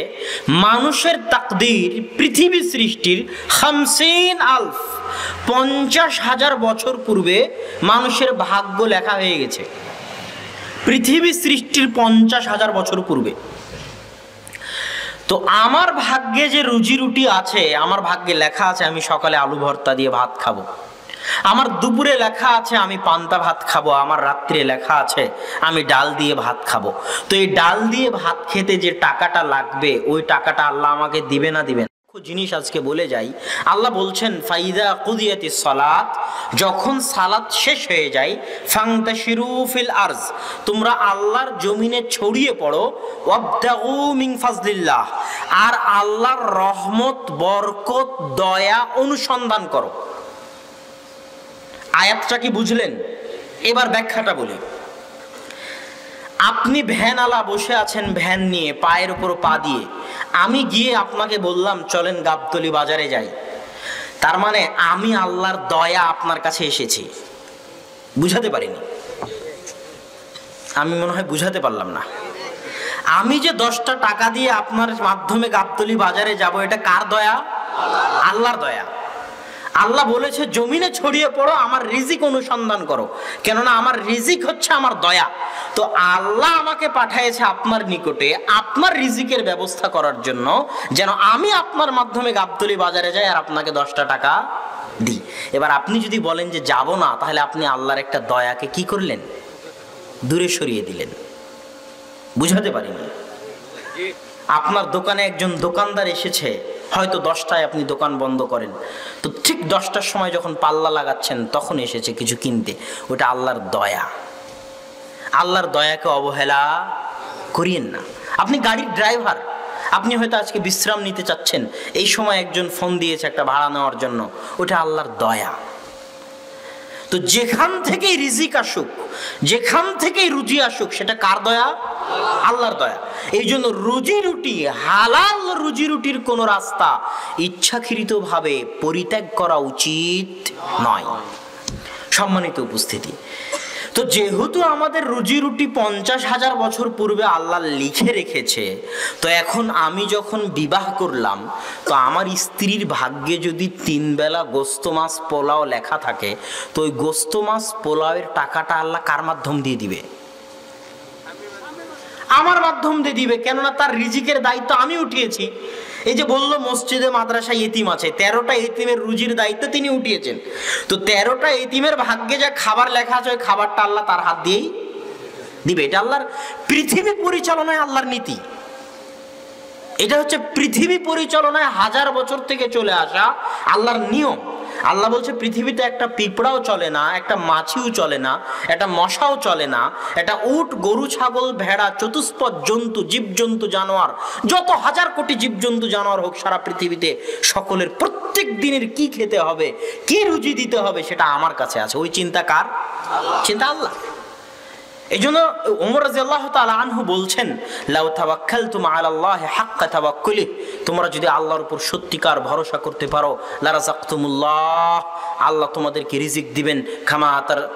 মানুষের তাকদীর, পৃথিবী সৃষ্টির 50,000 বছর পূর্বে মানুষের ভাগ্য লেখা হয়ে গেছে। পৃথিবী সৃষ্টির 50,000 বছর পূর্বে। তো আমার ভাগ্যে যে রুজি রুটি আছে, আমার ভাগ্যে লেখা আছে আমি সকালে আলু ভর্তা দিয়ে ভাত খাবো, আমার দুপুরে লেখা আছে আমি পান্তা ভাত খাবো, আমার রাত্রে লেখা আছে আমি ডাল দিয়ে ভাত খাবো। তো এই ডাল দিয়ে ভাত খেতে যে টাকাটা লাগবে, ওই টাকাটা আল্লাহ আমাকে দিবে না দিবেন? জিনিস আজকে বলে যাই, আল্লাহ বলছেন ফাইদা কুদিয়াতিস সালাত, যখন সালাত শেষ হয়ে যায়, ফান্তাশিরু ফিল আরজ, তোমরা আল্লাহর জমিনে ছড়িয়ে পড়ো, ওয়াবতাগু মিন ফাজলিল্লাহ, আর আল্লাহর রহমত, বরকত, দয়া অনুসন্ধান করো। আয়াতটা কি বুঝলেন? এবার ব্যাখ্যাটা বলি। আপনি ভ্যানওয়ালা বসে আছেন, ভ্যান নিয়ে পায়ের উপর পা দিয়ে, আমি গিয়ে আপনাকে বললাম চলেন গাবতলী বাজারে যাই, তার মানে আমি আল্লাহর দয়া আপনার কাছে এসেছি। বুঝাতে পারিনি? আমি মনে হয় বুঝাতে পারলাম না। আমি যে 10টা টাকা দিয়ে আপনার মাধ্যমে গাবতলী বাজারে যাব, এটা কার দয়া? আল্লাহর দয়া। আল্লাহ বলেছে জমিনে ছড়িয়ে পড়ো, আমার রিজিক অনুসন্ধান করো, কেননা আমার রিজিক হচ্ছে আমার দয়া। তো আল্লাহ আমাকে পাঠিয়েছে আপনার নিকটে আপনার রিজিকের ব্যবস্থা করার জন্য, যেন আমি আপনার মাধ্যমে গাবতলী বাজারে যাই আর আপনাকে 10টা টাকা দিই। এবার আপনি যদি বলেন যে যাব না, তাহলে আপনি আল্লাহর একটা দয়াকে কি করলেন? দূরে সরিয়ে দিলেন। বুঝাতে পারিনি? আপনার দোকানে একজন দোকানদার এসেছে, হয়তো 10টায় আপনি দোকান বন্ধ করেন, তো ঠিক 10টার সময় যখন পাল্লা লাগাচ্ছেন তখন এসেছে কিছু কিনতে, ওটা আল্লাহর দয়া। আল্লাহর দয়াকে অবহেলা করিয়েন না। আপনি গাড়ির ড্রাইভার, আপনি হয়তো আজকে বিশ্রাম নিতে চাচ্ছেন, এই সময় একজন ফোন দিয়েছে একটা ভাড়া নেওয়ার জন্য, ওটা আল্লাহর দয়া। তো যেখান থেকেই রিজিক আসুক, যেখান থেকেই রুজি আসুক, সেটা কার দয়া? আল্লাহর দয়া। এই জন্য রুজি রুটি, হালাল রুজি রুটির কোন রাস্তা ইচ্ছাকৃতভাবে পরিত্যাগ করা উচিত নয়। সম্মানিত উপস্থিতি, তো যেহেতু আমাদের রুজি রুটি 50,000 বছর পূর্বে আল্লাহ লিখে রেখেছে, তো এখন আমি যখন বিবাহ করলাম, তো আমার স্ত্রীর ভাগ্যে যদি 3 বেলা গোস্ত মাছ পোলাও লেখা থাকে, তো ওই গোস্ত মাছ পোলাওয়ের টাকাটা আল্লাহ কার মাধ্যম দিয়ে দিবে? আমার মাধ্যম দিয়ে দিবে, কেননা তার রিজিকের দায়িত্ব আমি উঠিয়েছি। এই যে বললো মসজিদে মাদ্রাসায় এতিম আছে, 13টা এতিমের রুজির দায়িত্ব তিনি উঠিয়েছেন। তো 13টা এতিমের ভাগ্যে যা খাবার লেখা আছে ওই খাবারটা আল্লাহ তার হাত দিয়েই দিবে। এটা আল্লাহর পৃথিবী পরিচালনায় আল্লাহর নীতি। এটা হচ্ছে পৃথিবী পরিচালনায় হাজার বছর থেকে চলে আসা আল্লাহর নিয়ম। আল্লাহ বলছে পৃথিবীতে একটা পিঁপড়াও চলে না, একটা মাছিও চলে না, একটা মশাও চলে না, একটা উট, গরু, ছাগল, ভেড়া, চতুষ্পদ জন্তু, জীবজন্তু, জানোয়ার, যত হাজার কোটি জীবজন্তু জানোয়ার হোক সারা পৃথিবীতে, সকলের প্রত্যেক দিনের কি খেতে হবে, কি রুজি দিতে হবে সেটা আমার কাছে আছে। ওই চিন্তা কার? চিন্তা আল্লাহ। এই জন্য ওমর রাদিয়াল্লাহু তাআলা আনহু বলছেন, লাউ তাওয়াক্কালতুম আলাল্লাহি হাক্কা তাওয়াক্কুলিহি, তোমরা যদি আল্লাহর উপর সত্যিকার ভরসা করতে পারো, লারাযাকতুমুল্লাহ, আল্লাহ তোমাদেরকে রিজিক দিবেন,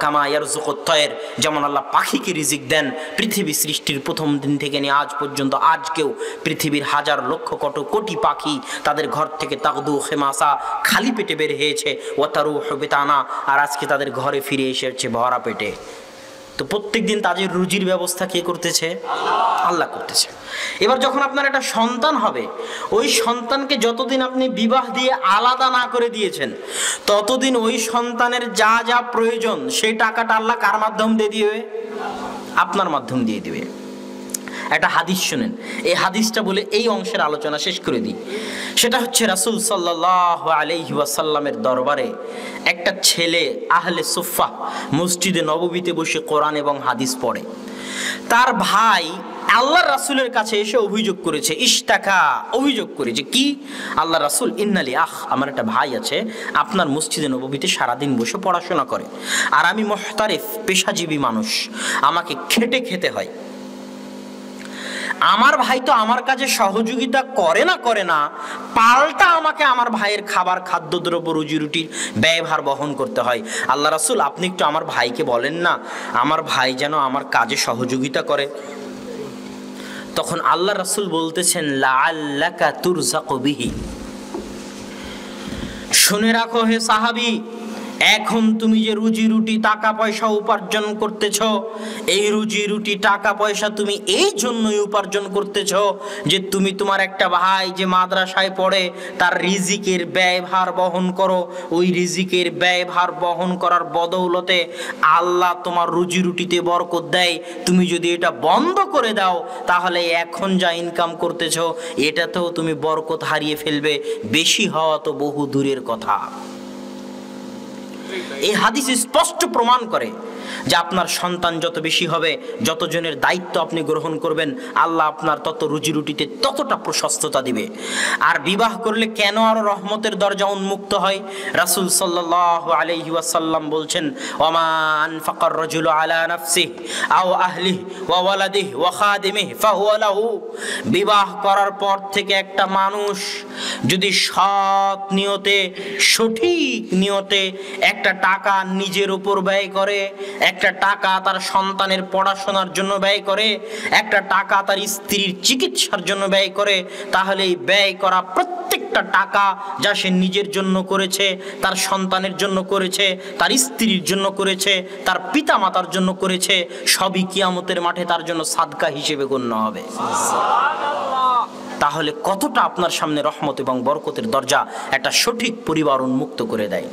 কামা ইয়ারযুকুত তায়র, যেমন আল্লাহ পাখিকে রিজিক দেন। পৃথিবী সৃষ্টির প্রথম দিন থেকে নিয়ে আজ পর্যন্ত আজকেও পৃথিবীর হাজার লক্ষ কোটি পাখি তাদের ঘর থেকে তাগদু খেমাসা, খালি পেটে বের হয়েছে, ওয়াতারুহু বিতানা, আর আজকে তাদের ঘরে ফিরে এসেছে ভরা পেটে। তো প্রত্যেক দিন তাদের রুজির ব্যবস্থা কে করতেছে? আল্লাহ করতেছে। এবার যখন আপনার একটা সন্তান হবে, ওই সন্তানকে যতদিন আপনি বিবাহ দিয়ে আলাদা না করে দিয়েছেন, ততদিন ওই সন্তানের যা যা প্রয়োজন সেই টাকাটা আল্লাহ কার মাধ্যম দিয়ে দিবে? আপনার মাধ্যম দিয়ে দিবে। একটা হাদিস শুনেন, এই হাদিসটা বলে এই অংশের আলোচনা শেষ করে দিই। সেটা হচ্ছে রাসূল সাল্লাল্লাহু আলাইহি ওয়াসাল্লামের দরবারে একটা ছেলে আহলে সুফফা মসজিদে নববীতে বসে কোরআন এবং হাদিস পড়ে। তার ভাই আল্লাহর রাসূলের কাছে এসে অভিযোগ করেছে, ইশতাকা, অভিযোগ করেছে কি? আল্লাহ রাসূল, ইন্নালি আখ, আমার একটা ভাই আছে, আপনার মসজিদে নববীতে সারাদিন বসে পড়াশোনা করে, আর আমি মুহতারিফ, পেশাজীবী মানুষ, আমাকে খেটে খেতে হয়। আমার ভাই তো আমার কাছে সহযোগিতা করে না, পাল্টা আমাকে আমার ভাইয়ের খাবার, খাদ্যদ্রব্য, রুজি রুটির ব্যয়ভার বহন করতে হয়। আল্লাহ রাসূল, আপনি একটু আমার ভাইকে বলেন না আমার ভাই যেন আমার কাজে সহযোগিতা করে। তখন আল্লাহ রাসূল বলতেছেন, লাআল্লাকা তুরযাকু বিহি, শুনে রাখো হে সাহাবী, এখন তুমি যে রুজি রুটি টাকা পয়সা উপার্জন করতেছ, এই রুজি রুটি টাকা পয়সা তুমি এই জন্যই উপার্জন করতেছ যে তুমি তোমার একটা ভাই যে মাদ্রাসায় পড়ে তার রিজিকের ব্যয়ভার বহন করো। ওই রিজিকের ব্যয়ভার বহন করার বদৌলতে আল্লাহ তোমার রুজি রুটিতে বরকত দেয়। তুমি যদি এটা বন্ধ করে দাও তাহলে এখন যা ইনকাম করতেছ এটাতেও তুমি বরকত হারিয়ে ফেলবে, বেশি হওয়া তো বহু দূরের কথা। এই হাদিস স্পষ্ট প্রমাণ করে যে আপনার সন্তান যত বেশি হবে, যতজনের দায়িত্ব আপনি গ্রহণ করবেন, আল্লাহ আপনার তত রুজি রুটিতে ততটা প্রশস্ততা দিবে। আর বিবাহ করলে কেন আরো রহমতের দরজা উন্মুক্ত হয়? রাসূল সাল্লাল্লাহু আলাইহি ওয়াসাল্লাম বলছেন, ওয়ামা আনফাকার রাজুলু আলা নাফসিহি আও আহলিহি ওয়া ওয়ালাদিহি ওয়া খাদিমিহি ফাহুয়া লাহু। বিবাহ করার পর থেকে একটা মানুষ যদি সৎ নিয়তে, সঠিক নিয়তে একটা টাকা নিজের উপর ব্যয় করে, একটা টাকা তার সন্তানের পড়াশোনার জন্য ব্যয় করে, একটা টাকা তার স্ত্রীর চিকিৎসার জন্য ব্যয় করে, তাহলে এই ব্যয় করা প্রত্যেকটা টাকা যা সে নিজের জন্য করেছে, তার সন্তানের জন্য করেছে, তার স্ত্রীর জন্য করেছে, তার পিতা মাতার জন্য করেছে, সবই কিয়ামতের মাঠে তার জন্য সাদকা হিসেবে গণ্য হবে। তাহলে কতটা আপনার সামনে রহমত এবং বরকতের দরজা একটা সঠিক পরিবার উন্মুক্ত করে দেয়।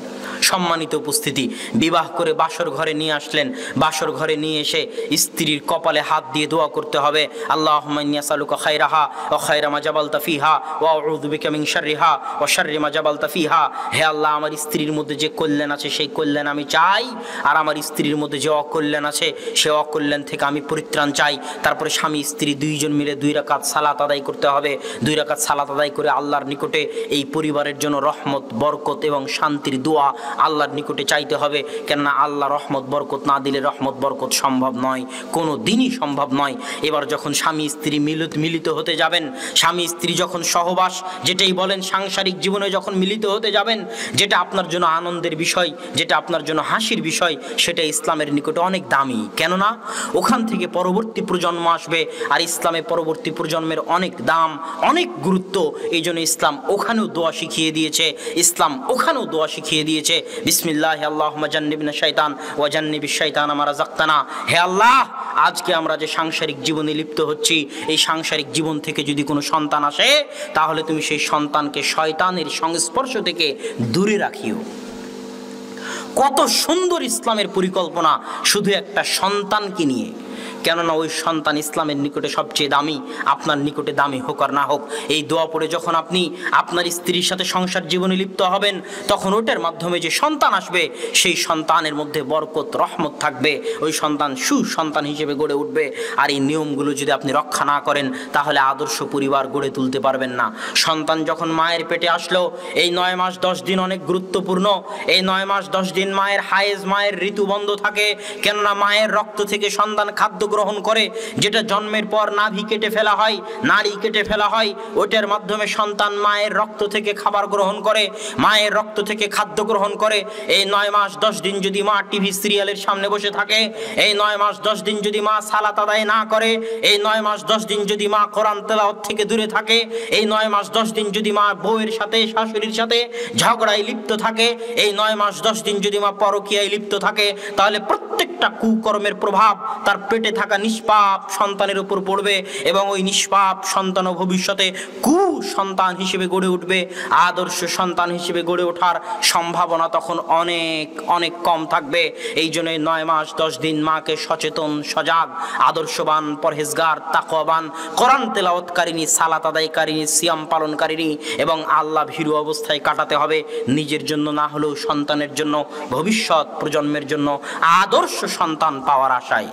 সম্মানিত উপস্থিতি, বিবাহ করে বাসর ঘরে নিয়ে আসলেন, বাসর ঘরে নিয়ে এসে স্ত্রীর কপালে হাত দিয়ে দোয়া করতে হবে, আল্লাহুম্মা ইন্নী আসআলুকা খায়রাহা ওয়া খায়রা মা জাবালতা ফিহা ওয়া আউযু বিকা মিন শাররিহা ওয়া শাররি মা জাবালতা ফিহা। হে আল্লাহ, আমার স্ত্রীর মধ্যে যে কল্যাণ আছে সেই কল্যাণ আমি চাই, আর আমার স্ত্রীর মধ্যে যে অকল্যাণ আছে সে অকল্যাণ থেকে আমি পরিত্রাণ চাই। তারপরে স্বামী স্ত্রী দুইজন মিলে 2 রাকাত সালাত আদায় করতে হবে। 2 রাকাত সালাত আদায় করে আল্লাহর নিকটে এই পরিবারের জন্য রহমত, বরকত এবং শান্তির দোয়া আল্লাহর নিকটে চাইতে হবে। কেননা আল্লাহ রহমত বরকত না দিলে রহমত বরকত সম্ভব নয়, কোনো দিনই সম্ভব নয়। এবার যখন স্বামী স্ত্রী মিলিত হতে যাবেন, স্বামী স্ত্রী যখন সহবাস যেটাই বলেন সাংসারিক জীবনে যখন মিলিত হতে যাবেন, যেটা আপনার জন্য আনন্দের বিষয়, যেটা আপনার জন্য হাসির বিষয়, সেটা ইসলামের নিকটে অনেক দামি। কেননা ওখান থেকে পরবর্তী প্রজন্ম আসবে, আর ইসলামের পরবর্তী প্রজন্মের অনেক দাম, অনেক গুরুত্ব। এই জন্য ইসলাম ওখানেও দোয়া শিখিয়ে দিয়েছে, ইসলাম ওখানেও দোয়া শিখিয়ে দিয়েছে, বিসমিল্লাহ আল্লাহুম্মা জান্নিবনা শাইতান ওয়া জান্নিবিশ শাইতানা মা রাযাকতানা। হে আল্লাহ, আজকে আমরা যে সাংসারিক জীবনে লিপ্ত হচ্ছি, এই সাংসারিক জীবন থেকে যদি কোনো সন্তান আসে, তাহলে তুমি সেই সন্তানকে শয়তানের সংস্পর্শ থেকে দূরে রাখিও। কত সুন্দর ইসলামের পরিকল্পনা শুধু একটা সন্তানকে নিয়ে। কেননা ওই সন্তান ইসলামের নিকটে সবচেয়ে দামি, আপনার নিকটে দামি হোক আর না হোক। এই দোয়া পড়ে যখন আপনি আপনার স্ত্রীর সাথে সংসার জীবনে লিপ্ত হবেন, তখন ওটার মাধ্যমে যে সন্তান আসবে, সেই সন্তানের মধ্যে বরকত রহমত থাকবে, ওই সন্তান সুসন্তান হিসেবে গড়ে উঠবে। আর এই নিয়মগুলো যদি আপনি রক্ষা না করেন, তাহলে আদর্শ পরিবার গড়ে তুলতে পারবেন না। সন্তান যখন মায়ের পেটে আসলো, এই 9 মাস 10 দিন অনেক গুরুত্বপূর্ণ। এই 9 মাস 10 দিন মায়ের হায়েজ, মায়ের ঋতু বন্ধ থাকে। কেননা মায়ের রক্ত থেকে সন্তান খাদ্য গ্রহণ করে, যেটা জন্মের পর নাভি কেটে ফেলা হয়, নাড়ি কেটে ফেলা হয়, ওটার মাধ্যমে সন্তান মায়ের রক্ত থেকে খাবার গ্রহণ করে, মায়ের রক্ত থেকে খাদ্য গ্রহণ করে। এই 9 মাস 10 দিন যদি মা টিভি সিরিয়ালের সামনে বসে থাকে, এই 9 মাস 10 দিন যদি মা সালাত আদায় না করে, এই 9 মাস 10 দিন যদি মা কোরআন তেলাওয়াত থেকে দূরে থাকে, এই 9 মাস 10 দিন যদি মা বউয়ের সাথে, শাশুড়ির সাথে ঝগড়ায় লিপ্ত থাকে, এই 9 মাস 10 দিন যদি মা পরকীয়ায় লিপ্ত থাকে, তাহলে প্রত্যেকটা কুকর্মের প্রভাব তার পেটে থাকা নিষ্পাপ সন্তানের উপর পড়বে, এবং ওই নিষ্পাপ সন্তান ভবিষ্যতে কুসন্তান হিসেবে গড়ে উঠবে। আদর্শ সন্তান হিসেবে গড়ে ওঠার সম্ভাবনা তখন অনেক অনেক কম থাকবে। এই জন্য 9 মাস 10 দিন মাকে সচেতন, সজাগ, আদর্শবান, পরহেজগার, তাকওয়াবান, কোরআন তেলাওয়াতকারিনী, সালাত আদায়কারিনী, সিয়াম পালনকারিনী এবং আল্লাহ ভীরু অবস্থায় কাটাতে হবে। নিজের জন্য না হলেও সন্তানের জন্য, ভবিষ্যৎ প্রজন্মের জন্য আদর্শ সন্তান পাওয়ার আশায়।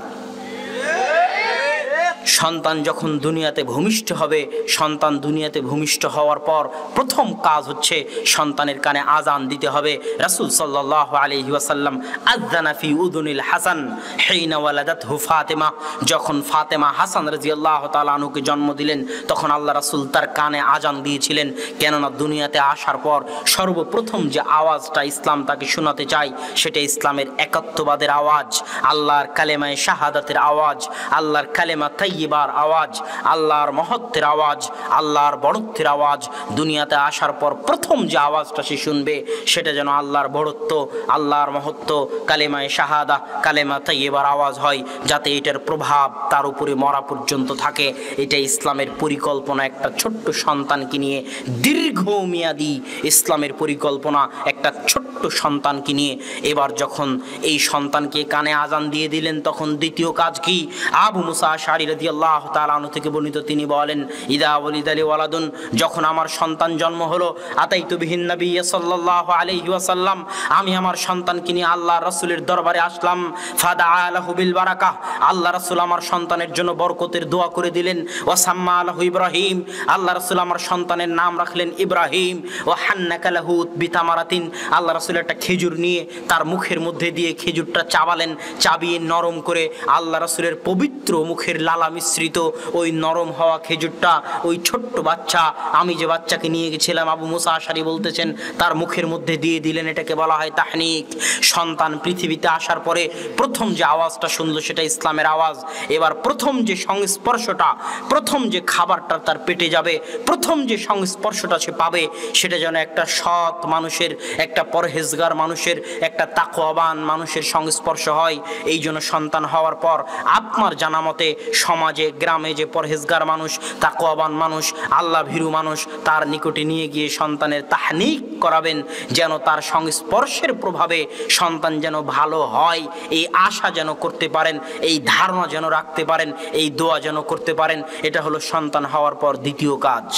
সন্তান যখন দুনিয়াতে ভূমিষ্ঠ হবে, সন্তান দুনিয়াতে ভূমিষ্ঠ হওয়ার পর প্রথম কাজ হচ্ছে সন্তানের কানে আজান দিতে হবে। রাসূল সাল্লাল্লাহু আলাইহি ওয়াসাল্লাম আযানা ফি উযুনিল হাসান হিনা ওয়ালাদাতহু ফাতেমা, যখন ফাতেমা হাসান রাদিয়াল্লাহু তাআলা আনহুকে জন্ম দিলেন, তখন আল্লাহ রাসূল তার কানে আজান দিয়েছিলেন। কেননা দুনিয়াতে আসার পর সর্বপ্রথম যে আওয়াজটা ইসলাম তাকে শোনাতে চায়, সেটা ইসলামের একাত্মবাদের আওয়াজ, আল্লাহর কালেমায়ে শাহাদাতের আওয়াজ, আল্লাহর কালেমা তাইয়্যিবার আওয়াজ, আল্লাহর মহত্বের আওয়াজ, আল্লাহর বড়ত্বের আওয়াজ। দুনিয়াতে আসার পর প্রথম যে আওয়াজটা সে শুনবে, সেটা যেন আল্লাহর বড়ত্ব, আল্লাহর মহত্ব, কালেমায়ে শাহাদা, কালেমা তাইয়্যিবার আওয়াজ হয়, যাতে এটার প্রভাব তার উপরে মরা পর্যন্ত থাকে। এটা ইসলামের পরিকল্পনা। একটা ছোট্ট সন্তানকে নিয়ে, দীর্ঘমেয়াদী ইসলামের পরিকল্পনা একটা ছোট্ট সন্তানকে নিয়ে। এবার যখন এই সন্তানকে কানে আজান দিয়ে দিলেন, তখন দ্বিতীয় কাজ কি? আবু মুসা আশআরী রাদিয়াল্লাহু তাআলা আনহু থেকে বর্ণিত, তিনি বলেন, ইদা ওয়ালিদালি ওয়ালাদুন, যখন আমার সন্তান জন্ম হলো, আতাইতু বিহিন নবী সাল্লাল্লাহু আলাইহি ওয়াসাল্লাম, আমি আমার সন্তানকে নিয়ে আল্লাহর রাসূলের দরবারে আসলাম। ফাদা লাহু বিল বারাকাহ, আল্লাহ রাসূল আমার সন্তানের জন্য বরকতের দোয়া করে দিলেন। ওয়া সাম্মা লাহু ইব্রাহিম, আল্লাহ রাসূল আমার সন্তানের নাম রাখলেন ইব্রাহিম। ওয়া হান্নাকা লাহু বিতামারাতিন, আল্লাহ রাসূল একটা খেজুর নিয়ে তার মুখের মধ্যে দিয়ে খেজুরটা চাবালেন, চাবিয়ে নরম করে আল্লাহ রাসূলের পবিত্র মুখের লালা মিশ্রিত ওই নরম হওয়া খেজুরটা ওই ছোট্ট বাচ্চা, আমি যে বাচ্চাকে নিয়ে গেছিলাম, আবু মুসা আশআরী বলতেছেন, তার মুখের মধ্যে দিয়ে দিলেন। এটাকে বলা হয় তাহনিক। সন্তান পৃথিবীতে আসার পরে প্রথম যে আওয়াজটা শুনলো, সেটা ইসলামের আওয়াজ। এবার প্রথম যে সংস্পর্শটা, প্রথম যে খাবারটা তার পেটে যাবে, প্রথম যে সংস্পর্শটা সে পাবে, সেটা যেন একটা সৎ মানুষের, একটা পরহেজগার মানুষের, একটা তাকওয়াবান মানুষের সংস্পর্শ হয়। এই জন্য সন্তান হওয়ার পর আপনার জানা মতে সমাজে, গ্রামে যে পরহেজগার মানুষ, তাকওয়াবান মানুষ, আল্লাহ ভীরু মানুষ, তার নিকটে নিয়ে গিয়ে সন্তানের তাহনিক করাবেন, যেন তার সংস্পর্শের প্রভাবে সন্তান যেন ভালো হয়, এই আশা যেন করতে পারেন, এই ধারণা যেন রাখতে পারেন, এই দোয়া যেন করতে পারেন। এটা হলো সন্তান হওয়ার পর দ্বিতীয় কাজ।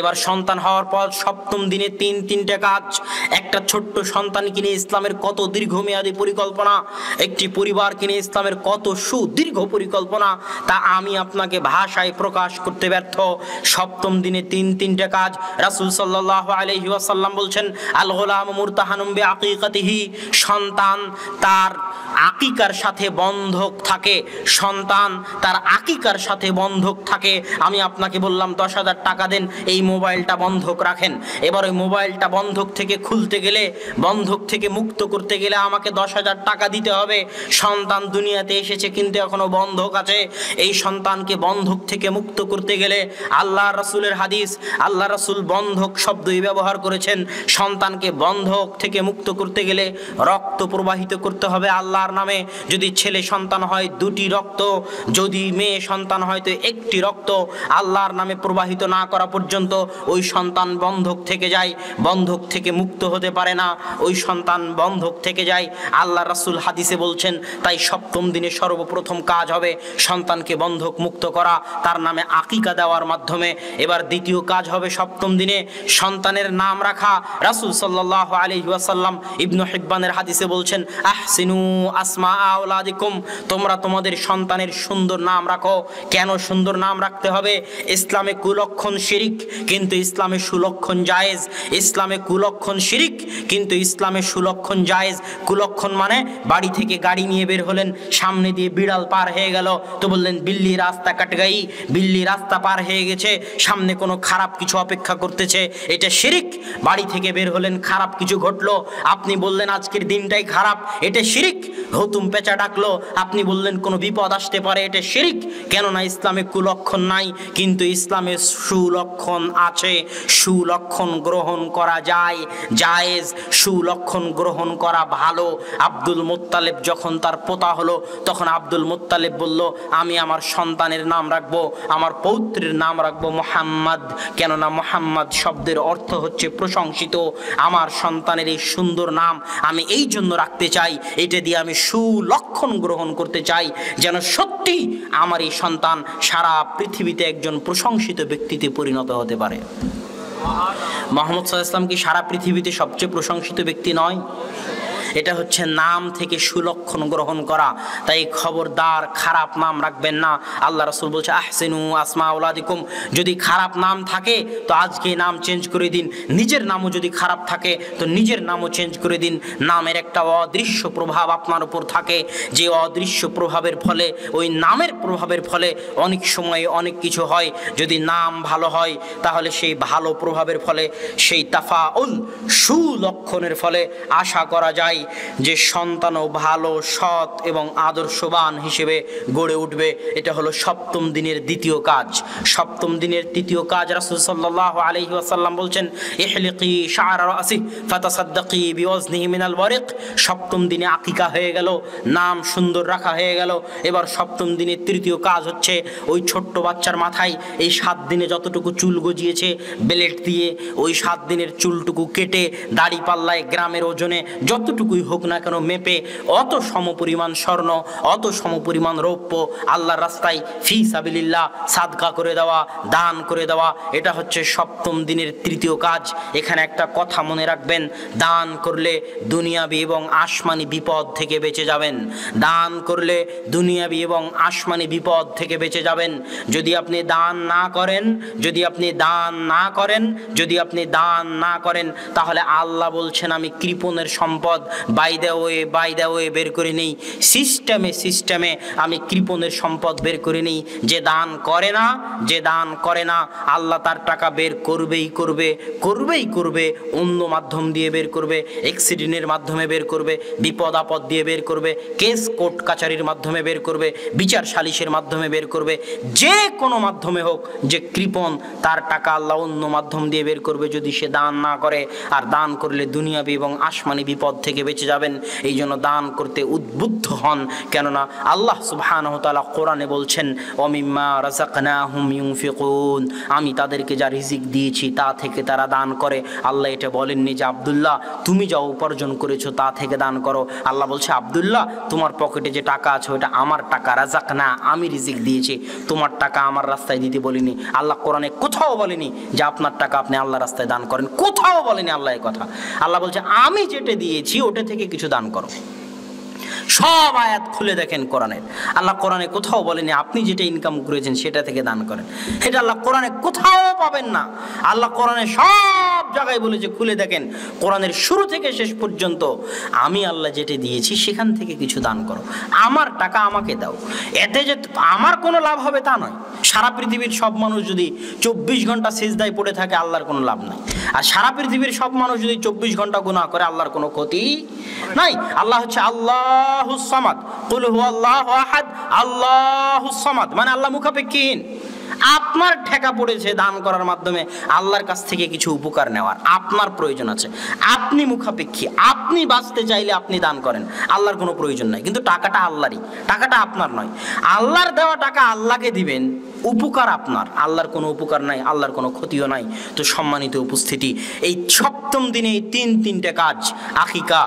এবার সন্তান হওয়ার পর সপ্তম দিনে তিনটে কাজ। একটা ছোট্ট সন্তানকে নিয়ে ইসলামের কত দীর্ঘমেয়াদী পরিকল্পনা, একটি পরিবারকে নিয়ে ইসলামের কত সুদীর্ঘ পরিকল্পনা, তা আমি আপনাকে ভাষায় প্রকাশ করতে ব্যর্থ। সপ্তম দিনে তিনটে কাজ। রাসূল সাল্লাল্লাহু আলাইহি ওয়াসাল্লাম বলছেন, আল গোলাম মুরতাহানুম বিআকিকাতিহি, সন্তান তার আকিকার সাথে বন্ধক থাকে, সন্তান তার আকিকার সাথে বন্ধক থাকে। আমি আপনাকে বললাম 10,000 টাকা দেন, এই মোবাইলটা বন্ধক রাখেন। এবার ওই মোবাইলটা বন্ধক থেকে খুলতে গেলে, বন্ধক থেকে মুক্ত করতে গেলে আমাকে 10,000 টাকা দিতে হবে। সন্তান দুনিয়াতে এসেছে কিন্তু এখনো বন্ধক আছে। এই সন্তানকে বন্ধক থেকে মুক্ত করতে গেলে আল্লাহ রাসূলের হাদিস, আল্লাহ রাসূল বন্ধক শব্দই ব্যবহার করেছেন। সন্তানকে বন্ধক থেকে মুক্ত করতে গেলে রক্ত প্রবাহিত করতে হবে আল্লাহর নামে। যদি ছেলে সন্তান হয় 2টি রক্ত, যদি মেয়ে সন্তান হয় তো 1টি রক্ত। আল্লাহর নামে প্রবাহিত না করা পর্যন্ত ওই সন্তান বন্ধক থেকে যায়, বন্ধক থেকে মুক্ত হতে পারে না, ওই সন্তান বন্ধক থেকে যায়। আল্লাহ রাসূল হাদিসে বলছেন, তাই 7ম দিনে সর্বপ্রথম কাজ হবে সন্তানকে বন্ধক মুক্ত করা, তার নামে আকিকা দেওয়ার মাধ্যমে। এবার দ্বিতীয় কাজ হবে 7ম দিনে সন্তানের নাম রাখা। রাসূল সাল্লাল্লাহু আলাইহি ওয়াসাল্লাম ইবনে হিব্বানের হাদিসে বলছেন, আহসিনু আসমা আওলাদিকুম, তোমরা তোমাদের সন্তানের সুন্দর নাম রাখো। কেন সুন্দর নাম রাখতে হবে? ইসলামে কুলক্ষণ শিরিক কিন্তু ইসলামে সুলক্ষণ জায়েজ। ইসলামে কুলক্ষণ শিরিক কিন্তু ইসলামে সুলক্ষণ জায়েজ। কুলক্ষণ মানে বাড়ি থেকে গাড়ি নিয়ে বের হলেন, সামনে দিয়ে বিড়াল পার হয়ে গেল তো বললেন বিল্লি রাস্তা কাট গাই, বিল্লি রাস্তা পার হয়ে গেছে, সামনে কোনো খারাপ কিছু অপেক্ষা করতেছে, এটা শিরিক। বাড়ি থেকে বের হলেন, খারাপ কিছু ঘটলো, আপনি বললেন আজকের দিনটাই খারাপ, এটা শিরিক। হুতুম পেঁচা ডাকলো, আপনি বললেন কোনো বিপদ আসতে পারে, এটা শিরিক। কেননা ইসলামে কুলক্ষণ নাই কিন্তু ইসলামে সুলক্ষণ আছে। সুলক্ষণ গ্রহণ করা যায়, জায়েজ। সুলক্ষণ গ্রহণ করা ভালো। আব্দুল মুত্তালিব যখন তার পোতা হলো তখন আব্দুল মুত্তালিব বলল, আমি আমার সন্তানের নাম রাখবো, আমার পৌত্রের নাম রাখবো মুহাম্মদ। কেননা মুহাম্মদ শব্দের অর্থ হচ্ছে প্রশংসিত। আমার সন্তানের এই সুন্দর নাম আমি এই জন্য রাখতে চাই, এটা দিয়ে আমি সুলক্ষণ গ্রহণ করতে চাই যেন সত্যি আমার এই সন্তান সারা পৃথিবীতে একজন প্রশংসিত ব্যক্তিতে পরিণত হতে পারে। মুহাম্মদ সাল্লাল্লাহু আলাইহি ওয়াসাল্লাম কি সারা পৃথিবীতে সবচেয়ে প্রশংসিত ব্যক্তি নয়? এটা হচ্ছে নাম থেকে সুলক্ষণ গ্রহণ করা। তাই খবরদার খারাপ নাম রাখবেন না। আল্লাহ রাসূল বলছে, আহসিনু আসমা আওলাদিকুম, যদি খারাপ নাম থাকে তো আজকে নাম চেঞ্জ করে দিন। নিজের নামও যদি খারাপ থাকে তো নিজের নামও চেঞ্জ করে দিন। নামের একটা অদৃশ্য প্রভাব আপনার উপর থাকে, যে অদৃশ্য প্রভাবের ফলে, ওই নামের প্রভাবের ফলে অনেক সময় অনেক কিছু হয়। যদি নাম ভালো হয় তাহলে সেই ভালো প্রভাবের ফলে, সেই তাফাউল সুলক্ষণের ফলে আশা করা যায় যে সন্তানও ভালো, সৎ এবং আদর্শবান হিসেবে গড়ে উঠবে। এটা হলো 7ম দিনের দ্বিতীয় কাজ। 7ম দিনের তৃতীয় কাজ, রাসূল সাল্লাল্লাহু আলাইহি ওয়াসাল্লাম বলছেন, ইহলিকি শা'রা রাসি ফাতাসাদ্দাকি বিওয়াজনিহি মিনাল ওয়ারিক। 7ম দিনে আকিকা হয়ে গেল, নাম সুন্দর রাখা হয়ে গেল। এবার 7ম দিনের তৃতীয় কাজ হচ্ছে ওই ছোট্ট বাচ্চার মাথায় এই 7 দিনে যতটুকু চুল গজিয়েছে ব্লেড দিয়ে, ওই 7 দিনের চুলটুকু কেটে দাড়ি পাল্লায় গ্রামের ওজনে যতটুকুই হোক না কেন মেপে অত সমপরিমাণ স্বর্ণ, অত সমপরিমাণ রৌপ্য আল্লাহর রাস্তায় ফি সাবিলিল্লাহ সাদকা করে দেওয়া, দান করে দেওয়া। এটা হচ্ছে 7ম দিনের তৃতীয় কাজ। এখানে একটা কথা মনে রাখবেন, দান করলে দুনিয়াবি এবং আসমানি বিপদ থেকে বেঁচে যাবেন। দান করলে দুনিয়াবি এবং আসমানি বিপদ থেকে বেঁচে যাবেন। যদি আপনি দান না করেন, যদি আপনি দান না করেন, যদি আপনি দান না করেন তাহলে আল্লাহ বলছেন, আমি কৃপণের সম্পদ বাই দ্য ওয়ে বের করে নেই। সিস্টেমে আমি কৃপণের সম্পদ বের করে নেই। যে দান করে না, যে দান করে না, আল্লাহ তার টাকা বের করবেই করবে। অন্য মাধ্যম দিয়ে বের করবে, অ্যাক্সিডেন্টের মাধ্যমে বের করবে, বিপদ আপদ দিয়ে বের করবে, কেস কোর্ট কাচারির মাধ্যমে বের করবে, বিচার সালিশের মাধ্যমে বের করবে। যে কোনো মাধ্যমে হোক, যে কৃপণ তার টাকা আল্লাহ অন্য মাধ্যম দিয়ে বের করবে যদি সে দান না করে। আর দান করলে দুনিয়াবি এবং আসমানি বিপদ থেকে বেঁচে যাবেন। এই জন্য দান করতে উদ্বুদ্ধ হন। কেননা আল্লাহ সুবহানাহু ওয়া তাআলা কোরআনে বলছেন, ওয়ামিম্মা রাযাকনাহুম ইউনফিকুন, আমি তাদেরকে যা রিজিক দিয়েছি তা থেকে তারা দান করে। আল্লাহ এটা বলেননি যে আব্দুল্লাহ তুমি যা উপার্জন করেছো তা থেকে দান করো। আল্লাহ বলছে, আব্দুল্লাহ তোমার পকেটে যে টাকা আছে ওটা আমার টাকা, রাযাকনা আমি রিজিক দিয়েছি, তোমার টাকা আমার রাস্তায় দিতে বলিনি। আল্লাহ কোরআনে কোথাও বলেনি যে আপনার টাকা আপনি আল্লাহ রাস্তায় দান করেন, কোথাও বলেনি আল্লাহ এই কথা। আল্লাহ বলছে আমি যেটা দিয়েছি ওটা থেকে কিছু দান করো। সব আয়াত খুলে দেখেন কোরআনের, আল্লাহ কোরআনে কোথাও বলেনি আপনি যেটা ইনকাম করেছেন সেটা থেকে দান করেন। এটা আল্লাহ কোরআনে কোথাও পাবেন না। আল্লাহ কোরআনে সব জায়গায় বলেছে, খুলে দেখেন কোরআনের শুরু থেকে শেষ পর্যন্ত, আমি আল্লাহ যেটা দিয়েছি সেখান থেকে কিছু দান করো, আমার টাকা আমাকে দাও। এতে যে আমার কোনো লাভ হবে তা নয়, সারা পৃথিবীর সব মানুষ যদি 24 ঘন্টা সিজদায় পড়ে থাকে আল্লাহর কোনো লাভ নাই, আর সারা পৃথিবীর সব মানুষ যদি 24 ঘন্টা গুনাহ করে আল্লাহর কোনো ক্ষতি নাই। আল্লাহ হচ্ছে আল্লাহুস সামাদ, কুল হুয়াল্লাহু আহাদ, আল্লাহুস সামাদ, মানে আল্লাহ মুখাপেক্ষীহীন। আপনার ঠেকা পড়েছে দান করার মাধ্যমে আল্লাহর কাছ থেকে কিছু উপকার নেওয়ার, আপনার প্রয়োজন আছে, আপনি মুখাপেক্ষী, আপনি বাঁচতে চাইলে আপনি দান করেন, আল্লাহর কোনো প্রয়োজন নাই। কিন্তু টাকাটা আল্লাহরই, টাকাটা আপনার নয়। আল্লাহর দেওয়া টাকা আল্লাহকে দিবেন, উপকার আপনার, আল্লাহর কোনো উপকার নাই, আল্লাহর কোনো ক্ষতিও নাই। তো সম্মানিত উপস্থিতি, এই সপ্তম দিনে এই তিনটে কাজ, আকিকা,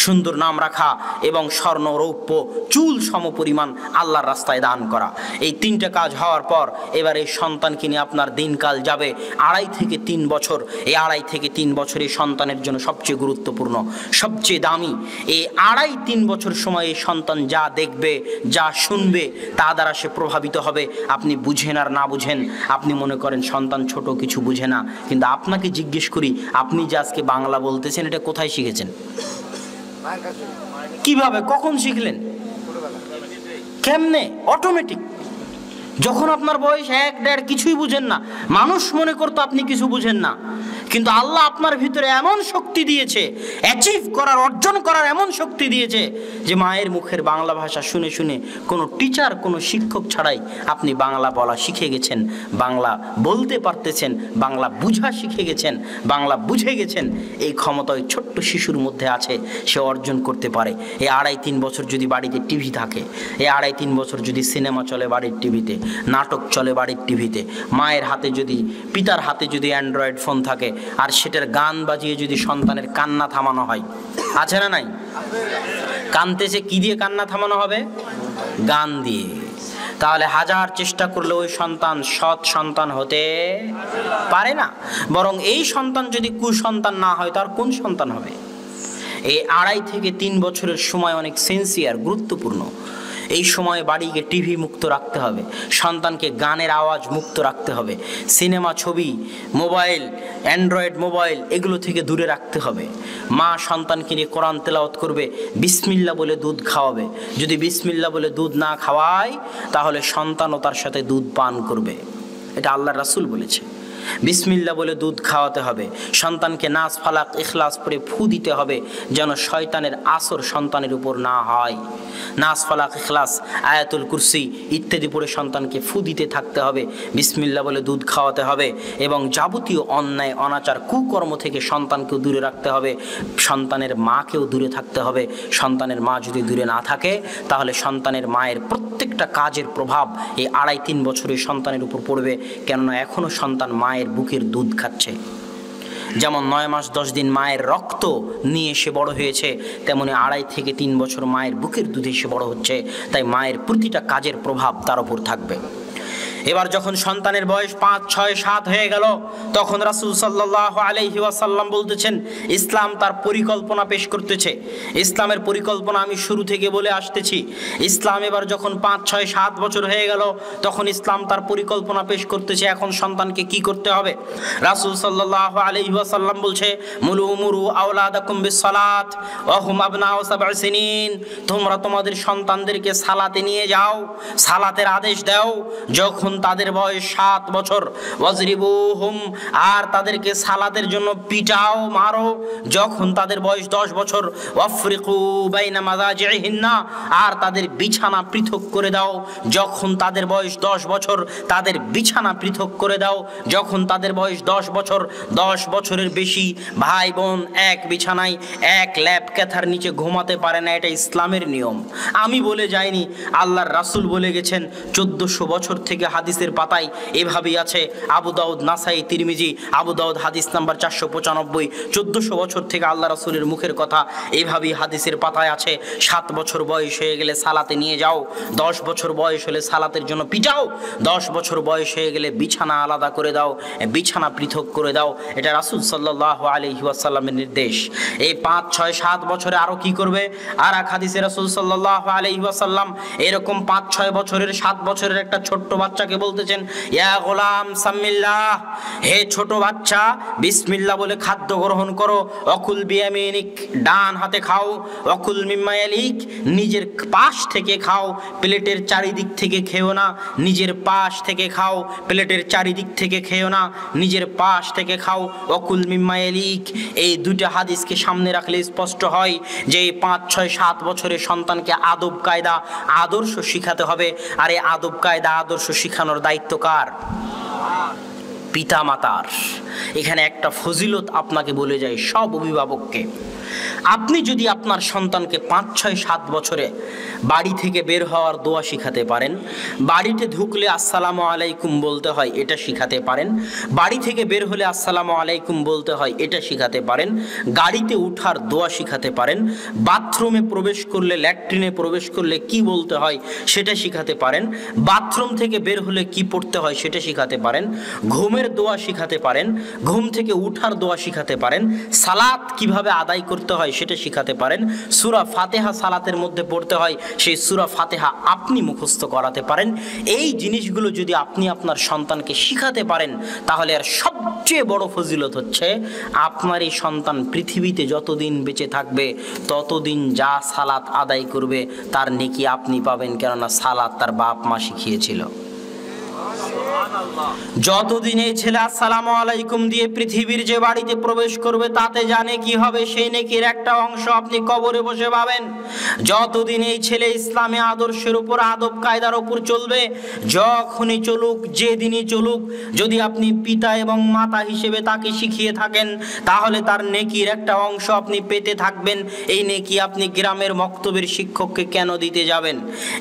সুন্দর নাম রাখা এবং স্বর্ণ রৌপ্য চুল সমপরিমাণ আল্লাহর রাস্তায় দান করা, এই তিনটে কাজ হওয়ার পর এবার এই সন্তানকে নিয়ে আপনার দিনকাল যাবে 2.5 থেকে 3 বছর। এই 2.5 থেকে 3 বছর এই সন্তানের জন্য সবচেয়ে গুরুত্বপূর্ণ, সবচেয়ে দামি। এই 2.5-3 বছর সময় এই সন্তান যা দেখবে, যা শুনবে, তা দ্বারা সে প্রভাবিত হবে। আপনি বুঝেন আর না বুঝেন, আপনি মনে করেন সন্তান ছোট, কিছু বুঝে না, কিন্তু আপনাকে জিজ্ঞেস করি, আপনি যে আজকে বাংলা বলতেছেন এটা কোথায় শিখেছেন? কিভাবে, কখন শিখলেন, কেমনে? অটোমেটিক। যখন আপনার বয়স 1-1.5, কিছুই বুঝেন না, মানুষ মনে করতো আপনি কিছু বুঝেন না, কিন্তু আল্লাহ আপনার ভিতরে এমন শক্তি দিয়েছে, অ্যাচিভ করার, অর্জন করার এমন শক্তি দিয়েছে যে মায়ের মুখের বাংলা ভাষা শুনে শুনে কোনো টিচার, কোনো শিক্ষক ছাড়াই আপনি বাংলা বলা শিখে গেছেন, বাংলা বলতে পারতেছেন, বাংলা বুঝা শিখে গেছেন, বাংলা বুঝে গেছেন। এই ক্ষমতা ওই ছোট্ট শিশুর মধ্যে আছে, সে অর্জন করতে পারে। এই 2.5-3 বছর যদি বাড়িতে টিভি থাকে, এই 2.5-3 বছর যদি সিনেমা চলে বাড়ির টিভিতে, নাটক চলে বাড়ির টিভিতে, মায়ের হাতে যদি, পিতার হাতে যদি অ্যান্ড্রয়েড ফোন থাকে আর সেটার গান বাজিয়ে যদি সন্তানের কান্না থামানো হয়, আছে না নাই? কানতেছে, কি দিয়ে কান্না থামানো হবে? গান দিয়ে। তাহলে হাজার চেষ্টা করলে ওই সন্তান সৎ সন্তান হতে পারে না, বরং এই সন্তান যদি কুসন্তান না হয় তার কোন সন্তান হবে? এই 2.5 থেকে 3 বছরের সময় অনেক সেন্সিয়ার, গুরুত্বপূর্ণ। এই সময় বাড়িকে টিভি মুক্ত রাখতে হবে, সন্তানকে গানের আওয়াজ মুক্ত রাখতে হবে, সিনেমা, ছবি, মোবাইল, অ্যান্ড্রয়েড মোবাইল এগুলো থেকে দূরে রাখতে হবে। মা সন্তানকে নিয়ে কোরআন তেলাওয়াত করবে, বিসমিল্লাহ বলে দুধ খাওয়াবে। যদি বিসমিল্লাহ বলে দুধ না খাওয়ায় তাহলে সন্তানও তার সাথে দুধ পান করবে, এটা আল্লাহর রাসূল বলেছে। বিসমিল্লাহ বলে দুধ খাওয়াতে হবে, সন্তানকে নাস, ফালাক, ইখলাস পড়ে ফু দিতে হবে যেন শয়তানের আসর সন্তানের উপর না হয়। নাস, ফালাক, ইখলাস, আয়াতুল কুরসি ইত্যাদি পড়ে সন্তানকে ফু দিতে থাকতে হবে, বিসমিল্লাহ বলে দুধ খাওয়াতে হবে এবং যাবতীয় অন্যায়, অনাচার, কুকর্ম থেকে সন্তানকেও দূরে রাখতে হবে, সন্তানের মাকেও দূরে থাকতে হবে। সন্তানের মা যদি দূরে না থাকে তাহলে সন্তানের মায়ের প্রত্যেকটা কাজের প্রভাব এই 2.5-3 বছরের সন্তানের উপর পড়বে, কেননা এখনও সন্তান মায়ের বুকের দুধ খাচ্ছে। যেমন 9 মাস 10 দিন মায়ের রক্ত নিয়ে সে বড় হয়েছে, তেমনি 2.5 থেকে 3 বছর মায়ের বুকের দুধে সে বড় হচ্ছে, তাই মায়ের প্রতিটা কাজের প্রভাব তার উপর থাকবে। এবার যখন সন্তানের বয়স 5, 6, 7 হয়ে গেল তখন রাসূল সাল্লাল্লাহু আলাইহি ওয়াসাল্লাম বলতেছেন, ইসলাম তার পরিকল্পনা পেশ করতেছে। ইসলামের পরিকল্পনা আমি শুরু থেকে বলে আসতেছি। ইসলাম এবার যখন 5, 6, 7 বছর হয়ে গেল তখন ইসলাম তার পরিকল্পনা পেশ করতেছে এখন সন্তানকে কি করতে হবে। রাসূল সাল্লাল্লাহু আলাইহি ওয়াসাল্লাম বলছে, মুরু আওলাদাকুম বিসসালাত ওয়া হুম আবনাউ 7 সিনিন, তোমরা তোমাদের সন্তানদেরকে সালাতে নিয়ে যাও, সালাতের আদেশ দাও যখন তাদের বয়স 7 বছর। ওয়াজরিবুহুম, আর তাদেরকে সালাতের জন্য পিটাও, মারো যখন তাদের বয়স 10 বছর। ওয়াফরিকু বাইনা মাযাজিহিন্না, আর তাদের বিছানা পৃথক করে দাও যখন তাদের বয়স 10 বছর। তাদের বিছানা পৃথক করে দাও যখন তাদের বয়স 10 বছর। 10 বছরের বেশি ভাই বোন এক বিছানায়, এক ল্যাপ ক্যাথার নিচে ঘুমাতে পারে না, এটা ইসলামের নিয়ম। আমি বলে যাইনি, আল্লাহর রাসূল বলে গেছেন। 1400 বছর থেকে হাদিসের পাতায় এভাবেই আছে। আবু দাউদ, নাসাই, তিরমিজি। আবু দাউদ হাদিস নাম্বার 495। 1400 বছর থেকে আল্লাহ রাসূলের মুখের কথা এভাবেই হাদিসের পাতায় আছে। 7 বছর বয়স হয়ে গেলে সালাতে নিয়ে যাও, 10 বছর বয়স হলে সালাতের জন্য পিটাও, 10 বছর বয়স হয়ে গেলে বিছানা আলাদা করে দাও, বিছানা পৃথক করে দাও। এটা রাসূল সাল্লাল্লাহু আলাইহি ওয়াসাল্লামের নির্দেশ। এই 5, 6, 7 বছরে আরো কি করবে? আর এক হাদিসে রাসূল সাল্লাল্লাহু আলাইহি ওয়াসাল্লাম এরকম 5, 6 বছরের, 7 বছরের একটা ছোট্ট বাচ্চা বাচ্চাকে বলতেছেন, ইয়া গোলাম সাম্মিল্লাহ, হে ছোট বাচ্চা বিসমিল্লাহ বলে খাদ্য গ্রহণ করো। অকুল বিয়ামিনিক, ডান হাতে খাও। অকুল মিম্মা ইয়ালিক, নিজের পাশ থেকে খাও, প্লেটের চারিদিক থেকে খেও না, নিজের পাশ থেকে খাও, প্লেটের চারিদিক থেকে খেও না, নিজের পাশ থেকে খাও। অকুল মিম্মা ইয়ালিক, এই দুইটা হাদিসকে সামনে রাখলে স্পষ্ট হয় যে 5, 6, 7 বছরের সন্তানকে আদব কায়দা আদর্শ শিখাতে হবে। আর এই আদব কায়দা আদর্শ শিখানোর দায়িত্ব কার? পিতা মাতার। এখানে একটা ফজিলত আপনাকে বলে যায় সব অভিভাবককে। আপনি যদি আপনার সন্তানকে 5, 6, 7 বছরে বাড়ি থেকে বের হওয়ার দোয়া শিখাতে পারেন, বাড়িতে ঢুকলে আসসালামু আলাইকুম বলতে হয় এটা শিখাতে পারেন, বাড়ি থেকে বের হলে আসসালামু আলাইকুম বলতে হয় এটা শিখাতে পারেন, গাড়িতে উঠার দোয়া শিখাতে পারেন, বাথরুমে প্রবেশ করলে, ল্যাট্রিনে প্রবেশ করলে কি বলতে হয় সেটা শিখাতে পারেন, বাথরুম থেকে বের হলে কি পড়তে হয় সেটা শিখাতে পারেন, ঘুমের দোয়া শিখাতে পারেন, ঘুম থেকে উঠার দোয়া শিখাতে পারেন, সালাত কিভাবে আদায় করতে হয় সেটা শিখাতে পারেন, সূরা ফাতিহা সালাতের মধ্যে পড়তে হয় সেই সূরা ফাতিহা আপনি মুখস্থ করাতে পারেন। এই জিনিসগুলো যদি আপনি আপনার সন্তানকে শিখাতে পারেন তাহলে আর সবচেয়ে বড় ফজিলত হচ্ছে আপনার এই সন্তান পৃথিবীতে যতদিন বেঁচে থাকবে ততদিন যা সালাত আদায় করবে তার নেকি আপনি পাবেন, কেননা সালাত তার বাপ মা শিখিয়েছিল। যতদিন এই ছেলে আসসালামু আলাইকুম দিয়ে পৃথিবীর যে বাড়িতে প্রবেশ করবে তাতে জানে কি হবে, সেই নেকির একটা অংশ আপনি কবরে বসে পাবেন। যতদিন এই ছেলে ইসলামী আদর্শের উপর আদব কায়দার উপর চলবে, যখনই চলুক যেদিনই চলুক, যদি আপনি পিতা এবং মাতা হিসেবে তাকে শিখিয়ে থাকেন তাহলে তার নেকির একটা অংশ আপনি পেতে থাকবেন। এই নেকি আপনি গ্রামের মক্তবের শিক্ষককে কেন দিতে যাবেন?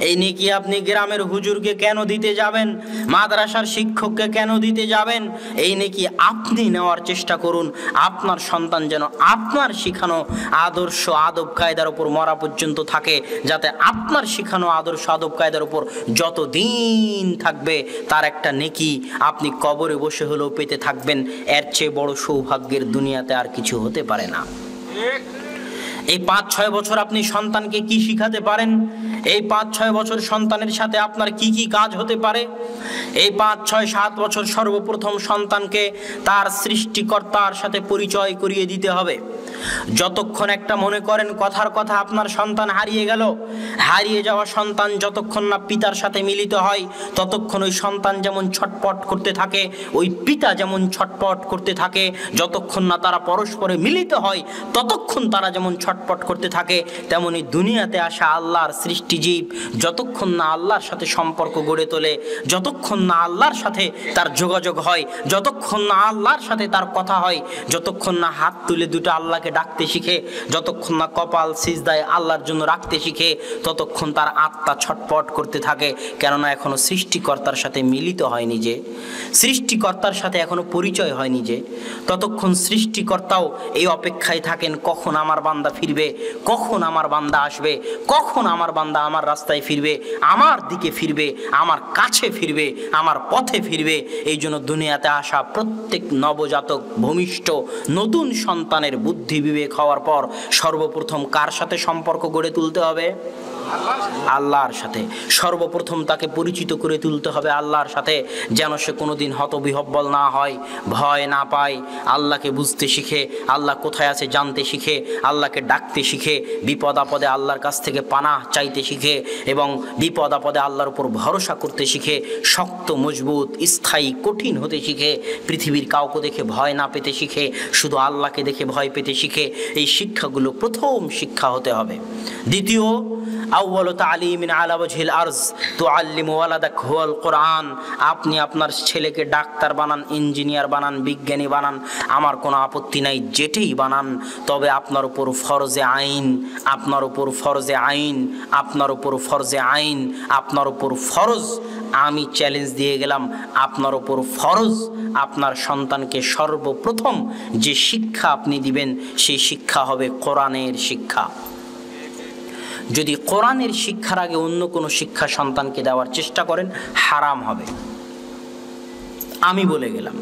এই নেকি আপনি গ্রামের হুজুরকে কেন দিতে যাবেন? মাদ্রাসার শিক্ষককে কেন দিতে যাবেন? এই নেকি আপনি নেওয়ার চেষ্টা করুন। আপনার সন্তান যেন আপনার শিখানো আদর্শ আদব কায়দার উপর মরা পর্যন্ত থাকে, যাতে আপনার শিখানো আদর্শ আদব কায়দার উপর যতদিন থাকবে তার একটা নেকি আপনি কবরে বসে হলেও পেতে থাকবেন। এর চেয়ে বড় সৌভাগ্যের দুনিয়াতে আর কিছু হতে পারে না। এই 5, 6 বছর আপনি সন্তানকে কি শিখাতে পারেন? এই 5, 6 বছর সন্তানের সাথে আপনার কি কি কাজ হতে পারে? এই 5, 6, 7 বছর সর্বপ্রথম সন্তানকে তার সৃষ্টিকর্তার সাথে পরিচয় করিয়ে দিতে হবে। যতক্ষণ একটা মনে করেন কথার কথা আপনার সন্তান হারিয়ে গেল, হারিয়ে যাওয়া সন্তান যতক্ষণ না পিতার সাথে মিলিত হয় ততক্ষণ ওই সন্তান যেমন ছটপট করতে থাকে, ওই পিতা যেমন ছটপট করতে থাকে। যতক্ষণ না তারা পরস্পরে মিলিত হয় ততক্ষণ তারা যেমন ছটপট করতে থাকে, তেমনি দুনিয়াতে আসা আল্লাহর সৃষ্টিজীব যতক্ষণ না আল্লাহর সাথে সম্পর্ক গড়ে তোলে, যতক্ষণ না আল্লাহর সাথে তার যোগাযোগ হয়, যতক্ষণ না আল্লাহর সাথে তার কথা হয়, যতক্ষণ না হাত তুলে দুটো আল্লাহকে ডাকতে শিখে, যতক্ষণ না কপাল সিজদায় আল্লাহর জন্য রাখতে শিখে, ততক্ষণ তার আত্মা ছটপট করতে থাকে। কেননা এখনো সৃষ্টিকর্তার সাথে মিলিত হয়নি, যে সৃষ্টিকর্তার সাথে এখনো পরিচয় হয়নি, যে ততক্ষণ সৃষ্টিকর্তাও এই অপেক্ষায় থাকেন কখন আমার বান্দা ফিরবে, কখন আমার বান্দা আসবে, কখন আমার বান্দা আমার রাস্তায় ফিরবে, আমার দিকে ফিরবে, আমার কাছে ফিরবে, আমার পথে ফিরবে। এই জন্য দুনিয়াতে আসা প্রত্যেক নবজাতক ভূমিষ্ঠ নতুন সন্তানের বুদ্ধি বিবেক হওয়ার পর সর্বপ্রথম কার সাথে সম্পর্ক গড়ে তুলতে হবে? আল্লাহর সাথে। সর্বপ্রথম তাকে পরিচিত করে তুলতে হবে আল্লাহর সাথে, যেন সে কোনোদিন হতবিহব্বল না হয়, ভয় না পায়, আল্লাহকে বুঝতে শিখে, আল্লাহ কোথায় আছে জানতে শিখে, আল্লাহকে ডাকতে শিখে, বিপদ আপদে আল্লাহর কাছ থেকে পানাহ চাইতে শিখে এবং বিপদ আপদে আল্লাহর উপর ভরসা করতে শিখে, শক্ত মজবুত স্থায়ী কঠিন হতে শিখে, পৃথিবীর কাউকে দেখে ভয় না পেতে শিখে, শুধু আল্লাহকে দেখে ভয় পেতে শিখে। এই শিক্ষাগুলো প্রথম শিক্ষা হতে হবে। দ্বিতীয়, আউয়ালু তালিমিন আলা ওয়াজহিল আরজ তুআল্লিমু ওয়ালাদাক হুয়াল কোরআন। আপনি আপনার ছেলেকে ডাক্তার বানান, ইঞ্জিনিয়ার বানান, বিজ্ঞানী বানান, আমার কোনো আপত্তি নাই, যেটাই বানান, তবে আপনার উপর ফরজে আইন, আপনার উপর ফরজে আইন, আপনার উপর ফরজে আইন, আপনার উপর ফরজ। আমি চ্যালেঞ্জ দিয়ে গেলাম, আপনার উপর ফরজ আপনার সন্তানকে সর্বপ্রথম যে শিক্ষা আপনি দিবেন সেই শিক্ষা হবে কোরআনের শিক্ষা। যদি কোরআনের শিক্ষার আগে অন্য কোনো শিক্ষা সন্তানকে দেওয়ার চেষ্টা করেন হারাম হবে। আমি বলে গেলাম,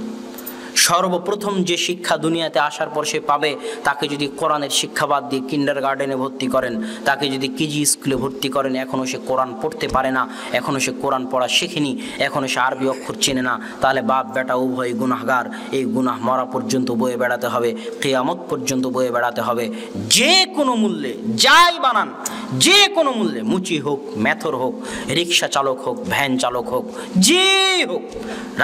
সর্বপ্রথম যে শিক্ষা দুনিয়াতে আসার পর সে পাবে, তাকে যদি কোরআনের শিক্ষা বাদ দিয়ে কিন্ডার গার্ডেনে ভর্তি করেন, তাকে যদি কেজি স্কুলে ভর্তি করেন, এখনও সে কোরআন পড়তে পারে না, এখনও সে কোরআন পড়া শেখেনি, এখনও সে আরবি অক্ষর চেনে না, তাহলে বাপ বেটা উভয় গুনাহগার। এই গুনাহ মরা পর্যন্ত বয়ে বেড়াতে হবে, কিয়ামত পর্যন্ত বয়ে বেড়াতে হবে। যে কোনো মূল্যে, যাই বানান, যে কোনো মূল্যে, মুচি হোক, মেথর হোক, রিক্সা চালক হোক, ভ্যান চালক হোক, যে হোক,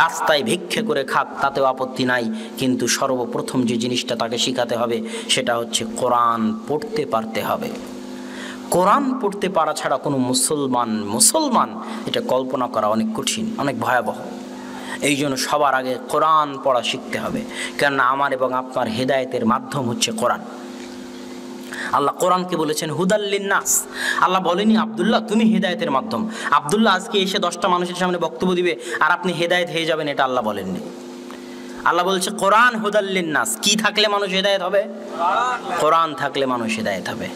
রাস্তায় ভিক্ষে করে খাক, তাতেও আপত্তি নাই, কিন্তু সর্বপ্রথম যে জিনিসটা তাকে শিখাতে হবে সেটা হচ্ছে কোরআন পড়তে পারতে হবে। কোরআন পড়তে পারা ছাড়া কোনো মুসলমান এটা কল্পনা করা অনেক কঠিন, অনেক ভয়াবহ। এই জন্য সবার আগে কোরআন পড়া শিখতে হবে, কেননা আমার এবং আপনার হেদায়েতের মাধ্যম হচ্ছে কোরআন। আল্লাহ কোরআনকে বলেছেন হুদাল্লিন নাস। আল্লাহ বলেনি আব্দুল্লাহ তুমি হেদায়েতের মাধ্যম। আব্দুল্লাহ আজকে এসে 10টা মানুষের সামনে বক্তব্য দিবে আর আপনি হেদায়েত হয়ে যাবেন, এটা আল্লাহ বলেননি। আল্লাহ বলছে কোরআন হুদাল্লিন নাস। কি থাকলে মানুষ হেদায়েত হবে? কোরআন থাকলে মানুষ হেদায়েত হবে।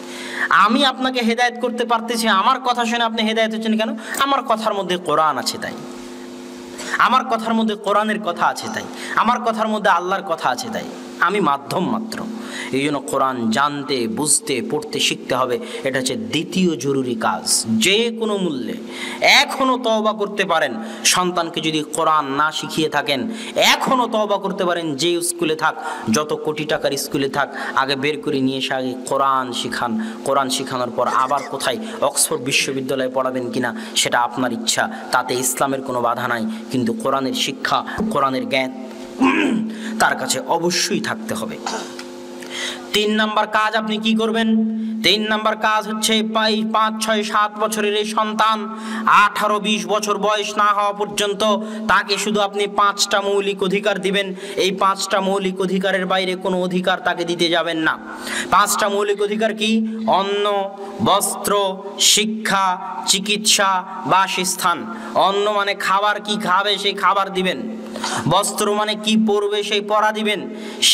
আমি আপনাকে হেদায়েত করতে পারতেছি, আমার কথা শুনে আপনি হেদায়েত হচ্ছেন কেন? আমার কথার মধ্যে কোরআন আছে তাই, আমার কথার মধ্যে কোরআনের কথা আছে তাই, আমার কথার মধ্যে আল্লাহর কথা আছে তাই, আমি মাধ্যম মাত্র। এই জন্য কোরআন জানতে, বুঝতে, পড়তে শিখতে হবে। এটা হচ্ছে দ্বিতীয় জরুরি কাজ, যে কোনো মূল্যে। এখনও তওবা করতে পারেন, সন্তানকে যদি কোরআন না শিখিয়ে থাকেন, এখনও তওবা করতে পারেন। যে স্কুলে থাক, যত কোটি টাকার স্কুলে থাক, আগে বের করে নিয়ে এসে আগে কোরআন শিখান। কোরআন শিখানোর পর আবার কোথায় অক্সফোর্ড বিশ্ববিদ্যালয়ে পড়াবেন কিনা সেটা আপনার ইচ্ছা, তাতে ইসলামের কোনো বাধা নাই, কিন্তু কোরআনের শিক্ষা, কোরআনের জ্ঞান তার কাছে অবশ্যই থাকতে হবে। 3 নাম্বার কাজ আপনি কি করবেন? 3 নাম্বার কাজ হচ্ছে 5, 6, 7 বছরের এই সন্তান 18-20 বছর বয়স না হওয়া পর্যন্ত তাকে শুধু আপনি 5টা মৌলিক অধিকার দিবেন। এই 5টা মৌলিক অধিকারের বাইরে কোনো অধিকার তাকে দিতে যাবেন না। 5টা মৌলিক অধিকার কি? অন্ন, বস্ত্র, শিক্ষা, চিকিৎসা, বাসস্থান। অন্ন মানে খাবার, কি খাবে সেই খাবার দিবেন। বস্ত্র মানে কি পরবে সেই পরা দিবেন।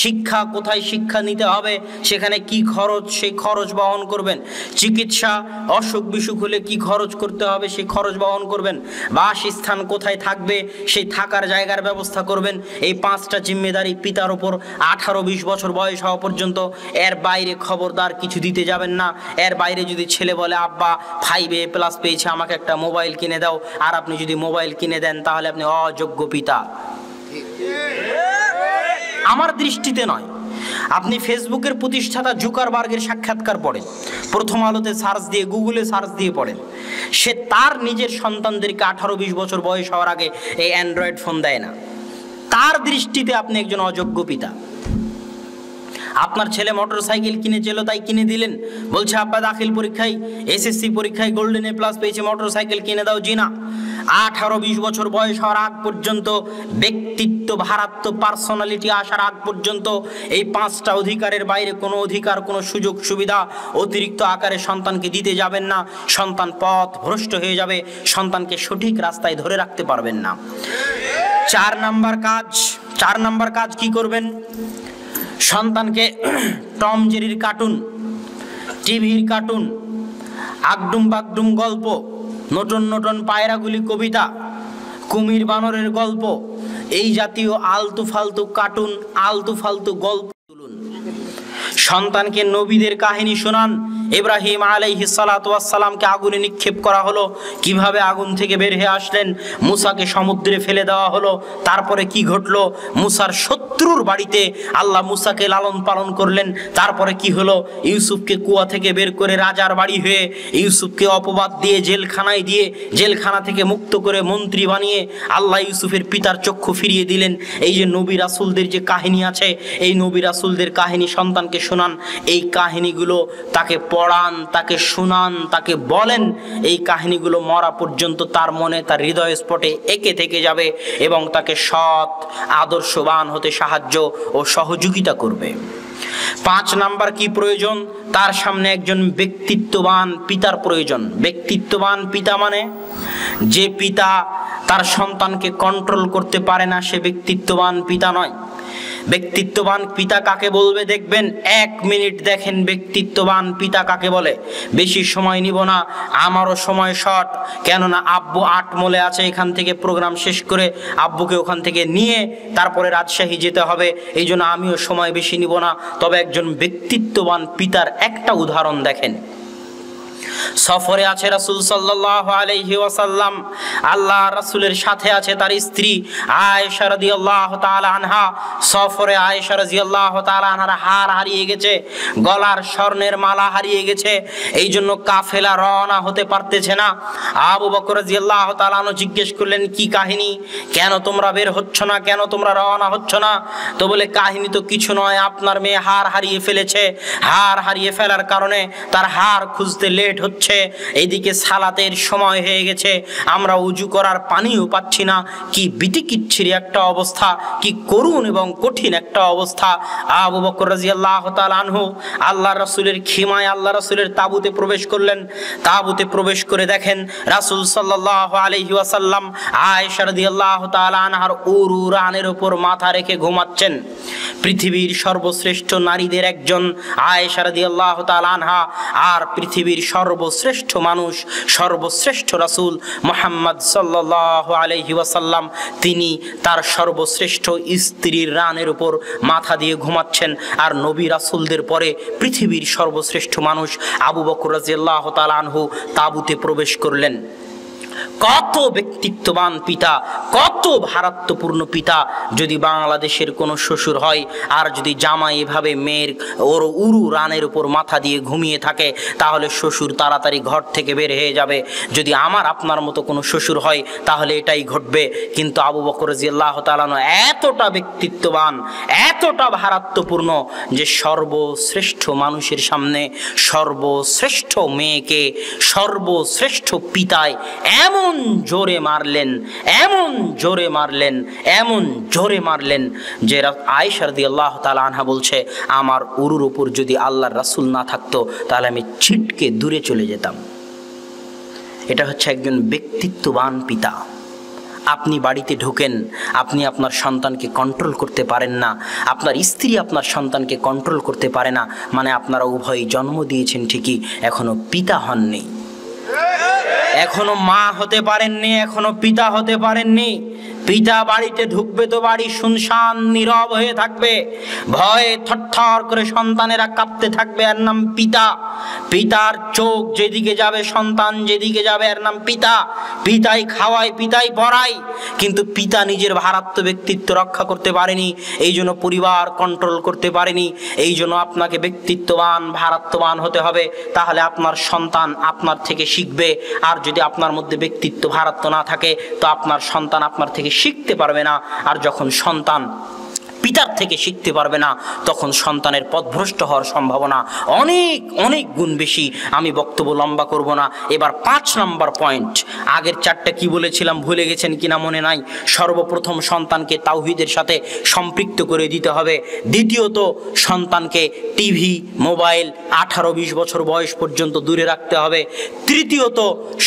শিক্ষা, কোথায় শিক্ষা নিতে হবে, সেখানে কি খরচ, সেই খরচ বহন করবেন। চিকিৎসা, অসুখ বিসুখ হলে কি খরচ করতে হবে সেই খরচ বহন করবেন। বাসস্থান, কোথায় থাকবে সেই থাকার জায়গার ব্যবস্থা করবেন। এই 5টা জিম্মেদারি পিতার ওপর 18-20 বছর বয়স হওয়া পর্যন্ত। এর বাইরে খবরদার কিছু দিতে যাবেন না। এর বাইরে যদি ছেলে বলে আব্বা 5A+ পেয়েছে, আমাকে একটা মোবাইল কিনে দাও, আর আপনি যদি মোবাইল কিনে দেন তাহলে আপনি অযোগ্য পিতা। আমার দৃষ্টিতে নয়। আপনি ফেসবুকের প্রতিষ্ঠাতা জুকারবার্গের সাক্ষাৎকার পড়েন, প্রথম আলোতে সার্চ দিয়ে, গুগলে সার্চ দিয়ে পড়েন। সে তার নিজের সন্তানদেরকে 18-20 বছর বয়স হওয়ার আগে এই অ্যান্ড্রয়েড ফোন দেয় না। তার দৃষ্টিতে আপনি একজন অযোগ্য পিতা। আপনার ছেলে মোটরসাইকেল কিনেছিল তাই কিনে দিলেন, বলছে আব্বা দাখিল পরীক্ষায়, SSC পরীক্ষায় গোল্ডেন A+ পেয়েছে, মোটরসাইকেল কিনে দাও। জি না। 18-20 বছর বয়স হওয়ার আগ পর্যন্ত, ব্যক্তিত্ব, ভারাত্ম, পার্সোনালিটি আসার আগ পর্যন্ত এই 5টা অধিকারের বাইরে কোনো অধিকার, কোনো সুযোগ সুবিধা অতিরিক্ত আকারে সন্তানকে দিতে যাবেন না। সন্তান পথ ভ্রষ্ট হয়ে যাবে, সন্তানকে সঠিক রাস্তায় ধরে রাখতে পারবেন না। 4 নাম্বার কাজ কি করবেন? সন্তানকে টম জেরির কার্টুন, টিভির কার্টুন, আগডুম বাগডুম গল্প, নটন নটন পায়রাগুলি কবিতা, কুমির বানরের গল্প, এই জাতীয় আলতু ফালতু কার্টুন, আলতু ফালতু গল্প তুলুন। সন্তানকে নবীদের কাহিনী শোনান। ইব্রাহিম আলাইহিস সালাতু ওয়াস সালামকে আগুনে নিক্ষেপ করা হলো, কিভাবে আগুন থেকে বের হয়ে আসলেন। মুসাকে সমুদ্রে ফেলে দেওয়া হলো, তারপরে কি ঘটলো। মুসার শত্রুর বাড়িতে আল্লাহ মুসাকে লালন পালন করলেন, তারপরে কি হলো। ইউসুফকে কুয়া থেকে বের করে রাজার বাড়ি হয়ে, ইউসুফকে অপবাদ দিয়ে জেলখানায় দিয়ে, জেলখানা থেকে মুক্ত করে মন্ত্রী বানিয়ে আল্লাহ ইউসুফের পিতার চক্ষু ফিরিয়ে দিলেন। এই যে নবী রাসূলদের যে কাহিনী আছে, এই নবী রাসূলদের কাহিনী সন্তানকে শোনান। এই কাহিনীগুলো তাকে পড়ান, তাকে শোনান, তাকে বলেন। এই কাহিনীগুলো মরা পর্যন্ত তার মনে, তার হৃদয় স্পটে এঁকে থেকে যাবে এবং তাকে সৎ আদর্শবান হতে সাহায্য ও সহযোগিতা করবে। 5 নাম্বার কি প্রয়োজন? তার সামনে একজন ব্যক্তিত্ববান পিতার প্রয়োজন। ব্যক্তিত্ববান পিতা মানে যে পিতা তার সন্তানকে কন্ট্রোল করতে পারে না, সে ব্যক্তিত্ববান পিতা নয়। ব্যক্তিত্ববান পিতা কাকে বলবে দেখবেন, 1 মিনিট দেখেন ব্যক্তিত্ববান পিতা কাকে বলে। বেশি সময় নিব না, আমারও সময় শর্ট, কেননা আব্বু আটমলে আছে, এখান থেকে প্রোগ্রাম শেষ করে আব্বুকে ওখান থেকে নিয়ে তারপরে রাজশাহী যেতে হবে, এই জন্য আমিও সময় বেশি নিব না। তবে একজন ব্যক্তিত্ববান পিতার একটা উদাহরণ দেখেন। সফরে আছে রাসূল সাল্লাল্লাহু আলাইহি ওয়াসাল্লাম, আল্লাহ রাসূলের সাথে আছে তার স্ত্রী আয়েশা রাদিয়াল্লাহু তাআলা আনহা। সফরে আয়েশা রাদিয়াল্লাহু তাআলা আনহার হার হারিয়ে গেছে, গলার স্বর্ণের মালা হারিয়ে গেছে, এই জন্য কাফেলা রওনা হতে পারতেছে না। আবু বকর রাদিয়াল্লাহু তাআলা আনহু জিজ্ঞেস করলেন, কি কাহিনী, কেন তোমরা বের হচ্ছ না, কেন তোমরা রওনা হচ্ছ না? তো বলে, কাহিনী তো কিছু নয়, আপনার মেয়ে হার হারিয়ে ফেলেছে, হার হারিয়ে ফেলার কারণে তার হার খুঁজতে লেট হচ্ছে, এইদিকে সালাতের সময় হয়ে গেছে, আমরা উজু করার পানিও পাচ্ছি না। কি বিতিকিচ্ছিরি একটা অবস্থা, কি করুণ এবং কঠিন একটা অবস্থা। আবু বকর রাদিয়াল্লাহু তাআলা আনহু আল্লাহর রাসূলের খিমায় আল্লাহর রাসূলের তাঁবুতে প্রবেশ করলেন। তাঁবুতে প্রবেশ করে দেখেন রাসূল সাল্লাল্লাহু আলাইহি ওয়াসাল্লাম আয়েশা রাদিয়াল্লাহু তাআলা আনহার উরুরানের উপর মাথা রেখে ঘুমাচ্ছেন। পৃথিবীর সর্বশ্রেষ্ঠ নারীদের একজন আয়েশা রাদিয়াল্লাহু তাআলা আনহা, আর পৃথিবীর সর্বশ্রেষ্ঠ মানুষ, সর্বশ্রেষ্ঠ রাসূল মুহাম্মদ সাল্লাল্লাহু আলাইহি ওয়াসাল্লাম, তিনি তার সর্বশ্রেষ্ঠ স্ত্রীর রানের উপর মাথা দিয়ে ঘুমাচ্ছেন। আর নবী রাসূলদের পরে পৃথিবীর সর্বশ্রেষ্ঠ মানুষ আবু বকর রাদিয়াল্লাহু তাআলা আনহু তাঁবুতে প্রবেশ করলেন। কত ব্যক্তিত্ববান পিতা, কত ভারাত্বপূর্ণ পিতা। যদি বাংলাদেশের কোনো শ্বশুর হয় আর যদি জামাই এভাবে মেয়ের ওর উরু রানের উপর মাথা দিয়ে ঘুমিয়ে থাকে, তাহলে শ্বশুর তাড়াতাড়ি ঘর থেকে বের হয়ে যাবে। যদি আমার আপনার মতো কোনো শ্বশুর হয় তাহলে এটাই ঘটবে। কিন্তু আবু বকর রাদিয়াল্লাহু তাআলা এতটা ব্যক্তিত্ববান, এতটা ভারাত্বপূর্ণ যে সর্বশ্রেষ্ঠ মানুষের সামনে সর্বশ্রেষ্ঠ মেয়েকে সর্বশ্রেষ্ঠ পিতায় এমন জোরে মারলেন, এমন জোরে মারলেন, এমন জোরে মারলেন যে আয়েশা রাদিয়াল্লাহু তাআলা আনহা বলছে, আমার উরুর উপর যদি আল্লাহর রাসূল না থাকতো তাহলে আমি ছিটকে দূরে চলে যেতাম। এটা হচ্ছে একজন ব্যক্তিত্ববান পিতা। আপনি বাড়িতে ঢোকেন, আপনি আপনার সন্তানকে কন্ট্রোল করতে পারেন না, আপনার স্ত্রী আপনার সন্তানকে কন্ট্রোল করতে পারে না, মানে আপনারা উভয়ই জন্ম দিয়েছেন ঠিকই, এখনো পিতা হননি, এখনো মা হতে পারেননি, এখনো পিতা হতে পারেননি। পিতা বাড়িতে ঢুকবে তো বাড়ি শুনশান নীরব হয়ে থাকবে, ভয়ে থরথর করে সন্তানেরা কাঁপতে থাকবে, এর নাম পিতা। পিতার চোখ যেদিকে যাবে সন্তান যেদিকে যাবে, এর নাম পিতা। পিতাই খাওয়ায়, পিতাই পড়ায়, কিন্তু পিতা নিজের ভারাত্ম ব্যক্তিত্ব রক্ষা করতে পারেনি, এই জন্য পরিবার কন্ট্রোল করতে পারেনি। এই জন্য আপনাকে ব্যক্তিত্ববান ভারাত্মবান হতে হবে, তাহলে আপনার সন্তান আপনার থেকে শিখবে। আর যদি আপনার মধ্যে ব্যক্তিত্ব ভারাত্ম না থাকে তো আপনার সন্তান আপনার থেকে শিখতে পারবে না। আর যখন সন্তান পিতার থেকে শিখতে পারবে না তখন সন্তানের পথভ্রষ্ট হওয়ার সম্ভাবনা অনেক অনেক গুণ বেশি। আমি বক্তব্য লম্বা করব না। এবার 5 নম্বর পয়েন্ট। আগের 4টা কি বলেছিলাম ভুলে গেছেন কিনা মনে নাই। সর্বপ্রথম সন্তানকে তাওহীদের সাথে সম্পৃক্ত করে দিতে হবে। দ্বিতীয়ত সন্তানকে টিভি মোবাইল 18-20 বছর বয়স পর্যন্ত দূরে রাখতে হবে। তৃতীয়ত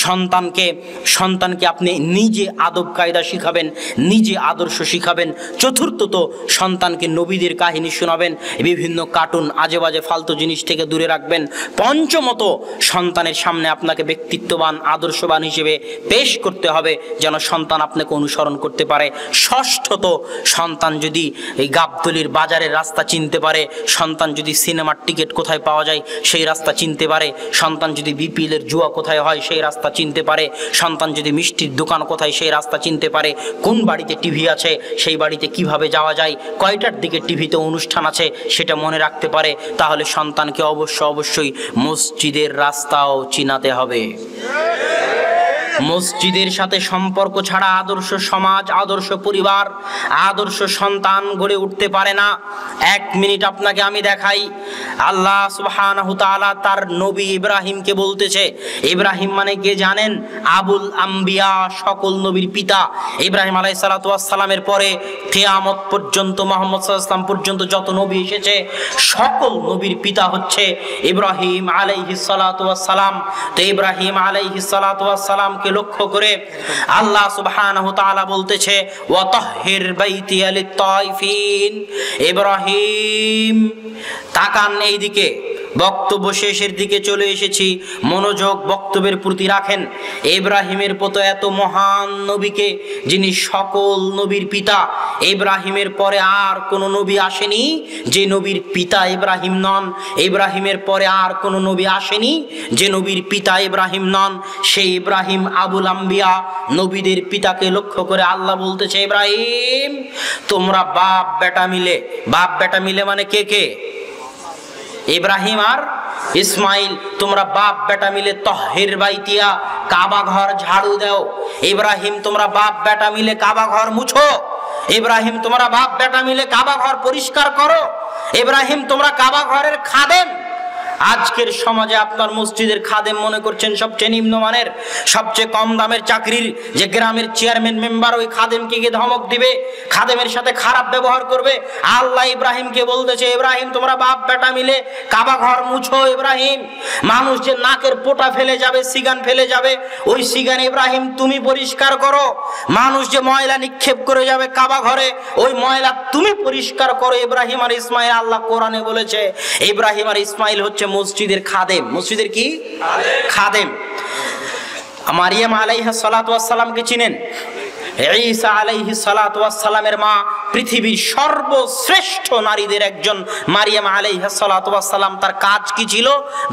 সন্তানকে আপনি নিজে আদব কায়দা শিখাবেন, নিজে আদর্শ শিখাবেন। চতুর্থত সন্তানকে নবীদের কাহিনী শোনাবেন, বিভিন্ন কার্টুন আজে বাজে ফালতু জিনিস থেকে দূরে রাখবেন। পঞ্চমত সন্তানের সামনে আপনাকে ব্যক্তিত্ববান আদর্শবান হিসেবে পেশ করতে হবে যেন সন্তান আপনাকে অনুসরণ করতে পারে। ষষ্ঠত সন্তান যদি এই গাবতলির বাজারের রাস্তা চিনতে পারে, সন্তান যদি সিনেমার টিকিট কোথায় পাওয়া যায় সেই রাস্তা চিনতে পারে, সন্তান যদি বিপিএলের জুয়া কোথায় হয় সেই রাস্তা চিনতে পারে, সন্তান যদি মিষ্টির দোকান কোথায় সেই রাস্তা চিনতে পারে, কোন বাড়িতে টিভি আছে সেই বাড়িতে কিভাবে যাওয়া যায়, কয়টার দিকে টিভিতে অনুষ্ঠান আছে সেটা মনে রাখতে পারে, তাহলে সন্তানকে অবশ্যই মসজিদের রাস্তাও চিনাতে হবে। মসজিদের সাথে সম্পর্ক ছাড়া আদর্শ সমাজ, আদর্শ পরিবার, আদর্শ সন্তান গড়ে উঠতে পারে না। 1 মিনিট আপনাকে আমি দেখাই। আল্লাহ সুবহানাহু তাআলা তার নবী ইব্রাহিমকে বলতেছে, ইব্রাহিম মানে কে জানেন? আবুল আম্বিয়া, সকল নবীর পিতা। ইব্রাহিম আলাইহিস সালাতু ওয়াস সালামের পরে কিয়ামত পর্যন্ত মুহাম্মদ সাল্লাল্লাহু আলাইহি ওয়াসাল্লাম পর্যন্ত যত নবী এসেছে সকল নবীর পিতা হচ্ছে ইব্রাহিম আলাইহিস সালাতু ওয়াস সালাম। তো ইব্রাহিম আলাইহিস সালাতু ওয়াস সালামকে লক্ষ্য করে আল্লাহ সুবহানাহু ওয়া তাআলা বলতেছে ওয়া তাহহির বাইতিয়া লিত-তাইফিন। ইব্রাহিম তাকান এইদিকে, বক্তব্য শেষের দিকে চলে এসেছি, মনোযোগ বক্তব্যের প্রতি রাখেন। ইব্রাহিমের মতো এত মহান নবীকে, যিনি সকল নবীর পিতা, ইব্রাহিমের পরে আর কোন নবী আসেনি যে নবীর পিতা ইব্রাহিম নন। ইব্রাহিমের পরে আর কোন নবী আসেনি যে নবীর পিতা ইব্রাহিম নন। সেই ইব্রাহিম আবুল আম্বিয়া, নবীদের পিতাকে লক্ষ্য করে আল্লাহ বলতেছে ইব্রাহিম তোমরা বাপ বেটা মিলে, বাপ বেটা মিলে মানে কে কে? ইব্রাহিম আর ইসমাইল, তোমরা বাপ বেটা মিলে তাহহির বাইতিয়া, কাবা ঘর ঝাড়ু দাও। ইব্রাহিম তোমরা বাপ বেটা মিলে কাবা ঘর মুছো। ইব্রাহিম তোমরা বাপ বেটা মিলে কাবা ঘর পরিষ্কার করো। ইব্রাহিম তোমরা কাবা ঘরের খাদেম। আজকের সমাজে আপনার মসজিদের খাদেম মনে করছেন সবচেয়ে নিম্নমানের, সবচেয়ে কম দামের চাকরির, যে গ্রামের চেয়ারম্যান মেম্বার ওই খাদেমকে গিয়ে ধমক দিবে, খাদেমের সাথে খারাপ ব্যবহার করবে। আল্লাহ ইব্রাহিমকে বলতেছে ইব্রাহিম তোমরা বাপ বেটা মিলে কাবা ঘর মুছো। ইব্রাহিম মানুষ যে নাকের পোটা ফেলে যাবে, সিগান ফেলে যাবে, ওই সিগান ইব্রাহিম তুমি পরিষ্কার করো। মানুষ যে ময়লা নিক্ষেপ করে যাবে কাবা ঘরে, ওই ময়লা তুমি পরিষ্কার করো। ইব্রাহিম আর ইসমাইল, আল্লাহ কোরআনে বলেছে ইব্রাহিম আর ইসমাইল হচ্ছে মসজিদের খাদেম। মসজিদের কি খাদেম। মারিয়াম আলাইহিস সালাতু ওয়াস সালামকে চিনেন? ঈসা আলাইহিস সালাতু ওয়াস সালামের মা, পৃথিবীর সর্বশ্রেষ্ঠ নারীদের একজন মারিয়াম আলাইহিস সালাতু ওয়াস সালাম। তার কাজ কি ছিল?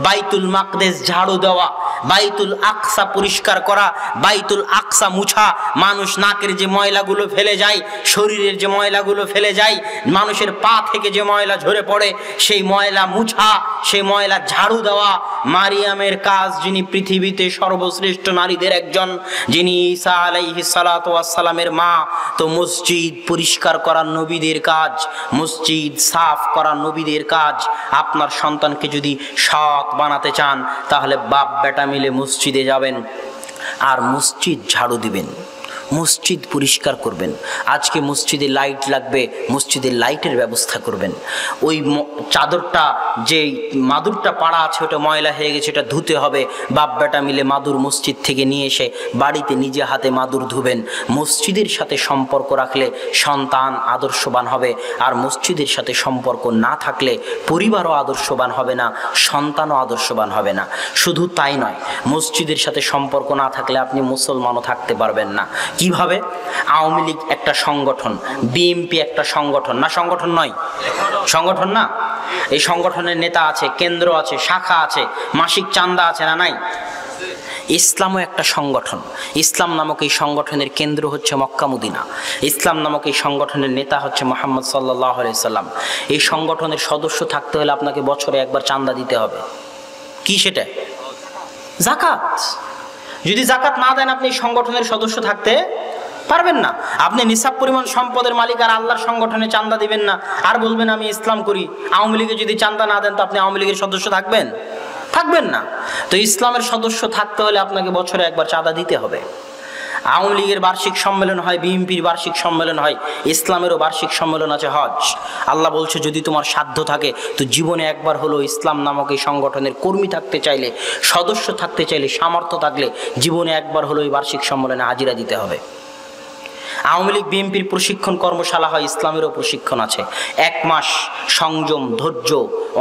বাইতুল মাকদেস ঝাড়ু দেওয়া, বাইতুল আকসা পরিষ্কার করা, বাইতুল আকসা মুছা। মানুষ নাকের যে ময়লাগুলো ফেলে যায়, শরীরের যে ময়লাগুলো ফেলে যায়, মানুষের পা থেকে যে ময়লা ঝরে পড়ে, সেই ময়লা মুছা, সেই ময়লা ঝাড়ু দেওয়া মারিয়ামের কাজ। যিনি পৃথিবীতে সর্বশ্রেষ্ঠ নারীদের একজন, যিনি ঈসা আলাইহিস সালাতু ওয়াস সালামের মা। তো মসজিদ পরিষ্কার করা নবীদের কাজ, মসজিদ সাফ করা নবীদের কাজ। আপনার সন্তানকে যদি সৎ বানাতে চান তাহলে বাপ বেটা মিলে মসজিদে যাবেন আর মসজিদ ঝাড়ু দিবেন, মসজিদ পরিষ্কার করবেন। আজকে মসজিদে লাইট লাগবে, মসজিদের লাইটের ব্যবস্থা করবেন। ওই চাদরটা, যে মাদুরটা পাড়া আছে ওটা ময়লা হয়ে গেছে, এটা ধুতে হবে। বাপ বেটা মিলে মাদুর মসজিদ থেকে নিয়ে এসে বাড়িতে নিজে হাতে মাদুর ধুবেন। মসজিদের সাথে সম্পর্ক রাখলে সন্তান আদর্শবান হবে, আর মসজিদের সাথে সম্পর্ক না থাকলে পরিবারও আদর্শবান হবে না, সন্তানও আদর্শবান হবে না। শুধু তাই নয়, মসজিদের সাথে সম্পর্ক না থাকলে আপনি মুসলমানও থাকতে পারবেন না। কিভাবে? আওয়ামী লীগ একটা সংগঠন, বিএনপি একটা সংগঠন না? সংগঠন নয়, সংগঠন না? এই সংগঠনের নেতা আছে, কেন্দ্র আছে, শাখা আছে, মাসিক চাঁদা আছে না নাই? ইসলামও একটা সংগঠন। ইসলাম নামক এই সংগঠনের কেন্দ্র হচ্ছে মক্কা মদিনা। ইসলাম নামক এই সংগঠনের নেতা হচ্ছে মুহাম্মদ সাল্লাল্লাহু আলাইহি সাল্লাম। এই সংগঠনের সদস্য থাকতে হলে আপনাকে বছরে একবার চাঁদা দিতে হবে। কি সেটা? যাকাত। যদি যাকাত না দেন আপনি সংগঠনের সদস্য থাকতে পারবেন না। আপনি নিসাব পরিমাণ সম্পদের মালিক আর আল্লাহর সংগঠনে চাঁদা দিবেন না, আর বলবেন আমি ইসলাম করি। আওয়ামী লীগে যদি চাঁদা না দেন তো আপনি আওয়ামী লীগের সদস্য থাকবেন? থাকবেন না। তো ইসলামের সদস্য থাকতে হলে আপনাকে বছরে একবার চাঁদা দিতে হবে। আওয়ামী লীগের বার্ষিক সম্মেলন হয়, বিএনপির বার্ষিক সম্মেলন হয়, ইসলামেরও বার্ষিক সম্মেলন আছে হজ। আল্লাহ বলছে যদি তোমার সাধ্য থাকে তো জীবনে একবার হলো ইসলাম নামক এই সংগঠনের কর্মী থাকতে চাইলে, সদস্য থাকতে চাইলে, সামর্থ্য থাকলে জীবনে একবার হলো এই বার্ষিক সম্মেলনে হাজিরা দিতে হবে। আওয়ামী লীগ বিএনপির প্রশিক্ষণ কর্মশালা হয়, ইসলামেরও প্রশিক্ষণ আছে। 1 মাস সংযম, ধৈর্য,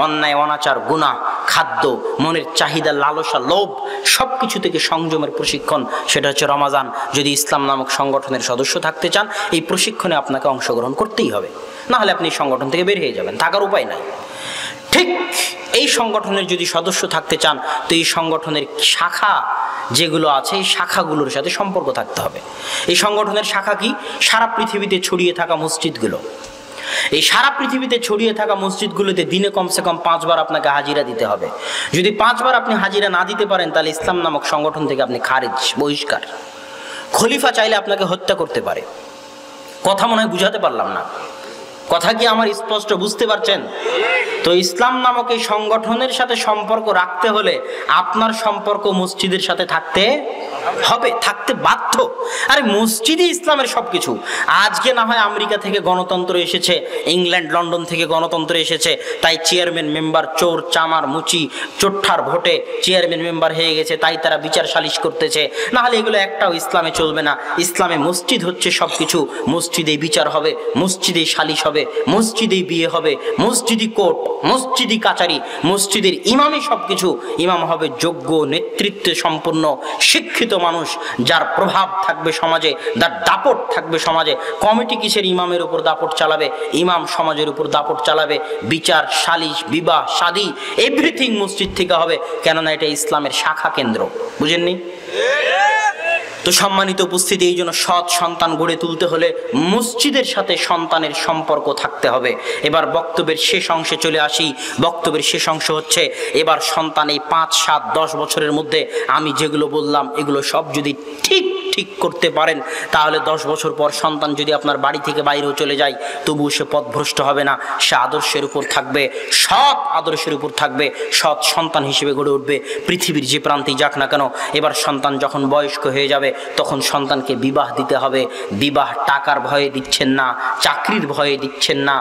অন্যায় অনাচার, গুনাহ, খাদ্য, মনের চাহিদা, লালসা, লোভ সবকিছু থেকে সংযমের প্রশিক্ষণ, সেটা হচ্ছে রমাজান। যদি ইসলাম নামক সংগঠনের সদস্য থাকতে চান এই প্রশিক্ষণে আপনাকে অংশগ্রহণ করতেই হবে, না হলে আপনি এই সংগঠন থেকে বের হয়ে যাবেন, থাকার উপায় নাই। ঠিক এই সংগঠনের যদি সদস্য থাকতে চান তো এই সংগঠনের শাখা যেগুলো আছে এই শাখাগুলোর সাথে সম্পর্ক থাকতে হবে। এই সংগঠনের শাখা কি? সারা পৃথিবীতে ছড়িয়ে থাকা মসজিদগুলো। এই সারা পৃথিবীতে ছড়িয়ে থাকা মসজিদগুলোতে দিনে কমসে কম 5 বার আপনাকে হাজিরা দিতে হবে। যদি 5 বার আপনি হাজিরা না দিতে পারেন তাহলে ইসলাম নামক সংগঠন থেকে আপনি খারিজ, বহিষ্কার। খলিফা চাইলে আপনাকে হত্যা করতে পারে। কথা মনে হয় বুঝাতে পারলাম না। কথা কি আমার স্পষ্ট বুঝতে পারছেন? তো ইসলাম নামক এই সংগঠনের সাথে সম্পর্ক রাখতে হলে আপনার সম্পর্ক মসজিদের সাথে থাকতে হবে, থাকতে বাধ্য। আরে মসজিদই ইসলামের সবকিছু। আজকে না হয় আমেরিকা থেকে গণতন্ত্র এসেছে, ইংল্যান্ড লন্ডন থেকে গণতন্ত্র এসেছে, তাই চেয়ারম্যান মেম্বার চোর চামার মুচি চোট্টার ভোটে চেয়ারম্যান মেম্বার হয়ে গেছে, তাই তারা বিচার সালিশ করতেছে। না হলে এগুলো একটাও ইসলামে চলবে না। ইসলামে মসজিদ হচ্ছে সবকিছু। মসজিদেই বিচার হবে, মসজিদেই সালিশ হবে, মসজিদেই বিয়ে হবে, মসজিদই কোর্ট, মসজিদই কাচারি, মসজিদের ইমামই সবকিছু। ইমাম হবে যোগ্য নেতৃত্বে সম্পন্ন শিক্ষিত মানুষ, যার প্রভাব থাকবে সমাজে, যার দাপট থাকবে সমাজে। কমিটি কিসের ইমামের উপর দাপট চালাবে? ইমাম সমাজের উপর দাপট চালাবে। বিচার সালিশ বিবাহ শাদী এভরিথিং মসজিদ থেকে হবে, কেননা এটা ইসলামের শাখা কেন্দ্র। বুঝেননি? তো সম্মানিত উপস্থিতি, এই জন্য সৎ সন্তান গড়ে তুলতে হলে মসজিদের সাথে সন্তানের সম্পর্ক থাকতে হবে। এবার বক্তব্যের শেষ অংশে চলে আসি। বক্তব্যের শেষ অংশ হচ্ছে, এবার সন্তান এই 5, 7, 10 বছরের মধ্যে আমি যেগুলো বললাম এগুলো সব যদি ঠিক করতে পারেন, তাহলে 10 বছর পর সন্তান যদি আপনার বাড়ি থেকে বাইরেও চলে যায়, তবুও সে পথভ্রষ্ট হবে না। সে আদর্শের উপর থাকবে, সৎ আদর্শের উপর থাকবে, সৎ সন্তান হিসেবে গড়ে উঠবে পৃথিবীর যে প্রান্তেই যাক না কেন। এবার সন্তান যখন বয়স্ক হয়ে যাবে, তখন সন্তানকে বিবাহ দিতে হবে। বিবাহ টাকার ভয়ে দিচ্ছেন না, চাকরির ভয়ে দিচ্ছেন না,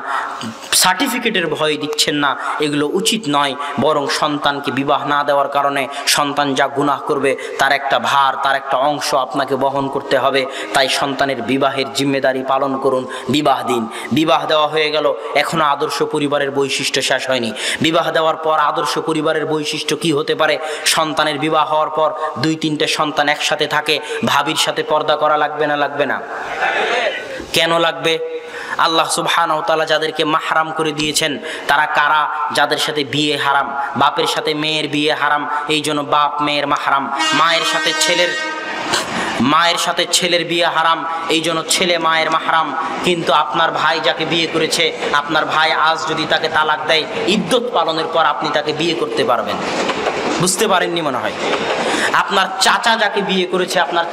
সার্টিফিকেটের ভয়ে দিচ্ছেন না, এগুলো উচিত নয়। বরং সন্তানকে বিবাহ না দেওয়ার কারণে সন্তান যা গুনাহ করবে তার একটা ভার, তার একটা অংশ আপনাকে বহন করতে হবে। তাই সন্তানের বিবাহের জিম্মেদারি পালন করুন, বিবাহ দিন। বিবাহ দেওয়া হয়ে গেল, এখনো আদর্শ পরিবারের বৈশিষ্ট্য শেষ হয়নি। বিবাহ দেওয়ার পর আদর্শ পরিবারের বৈশিষ্ট্য কি হতে পারে? সন্তানের বিবাহ হওয়ার পর 2-3টে সন্তান একসাথে থাকে। ভাবির সাথে পর্দা করা লাগবে না? লাগবে না? কেন লাগবে? আল্লাহ সুবহানাহু ওয়া তাআলা যাদেরকে মাহরাম করে দিয়েছেন তারা কারা? যাদের সাথে বিয়ে হারাম। বাপের সাথে মেয়ের বিয়ে হারাম, এই জন্য বাপ মেয়ের মাহরাম। মায়ের সাথে ছেলের বিয়ে হারাম, এই জন্য ছেলে মায়ের মাহরাম। কিন্তু আপনার ভাই যাকে বিয়ে করেছে, আপনার ভাই আজ যদি তাকে তালাক দেয়, ইদ্যত পালনের পর আপনি তাকে বিয়ে করতে পারবেন। বুঝতে পারেননি মনে হয়। আপনার চাচা যাকে বিয়ে করেছে, আপনার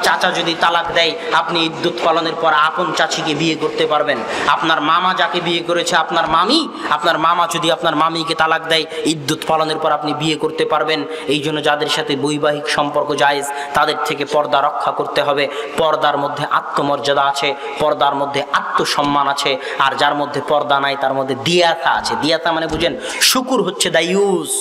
চাচা যদি তালাক দেয়, আপনি ইদ্যত পালনের পর আপন চাচিকে বিয়ে করতে পারবেন। আপনার মামা যাকে বিয়ে করেছে, আপনার মামা যদি আপনার মামিকে তালাক দেয়, ইদ্যত পালনের পর আপনি বিয়ে করতে পারবেন। এই জন্য যাদের সাথে বৈবাহিক সম্পর্ক জায়েজ, তাদের থেকে পর্দা রক্ষা করতে হবে। পর্দার মধ্যে আত্মমর্যাদা আছে, পর্দার মধ্যে আত্মসম্মান আছে। আর যার মধ্যে পর্দা নাই তার মধ্যে দিয়াতা আছে। দিয়াতা মানে বুঝেন? শুকুর হচ্ছে দায়ুস।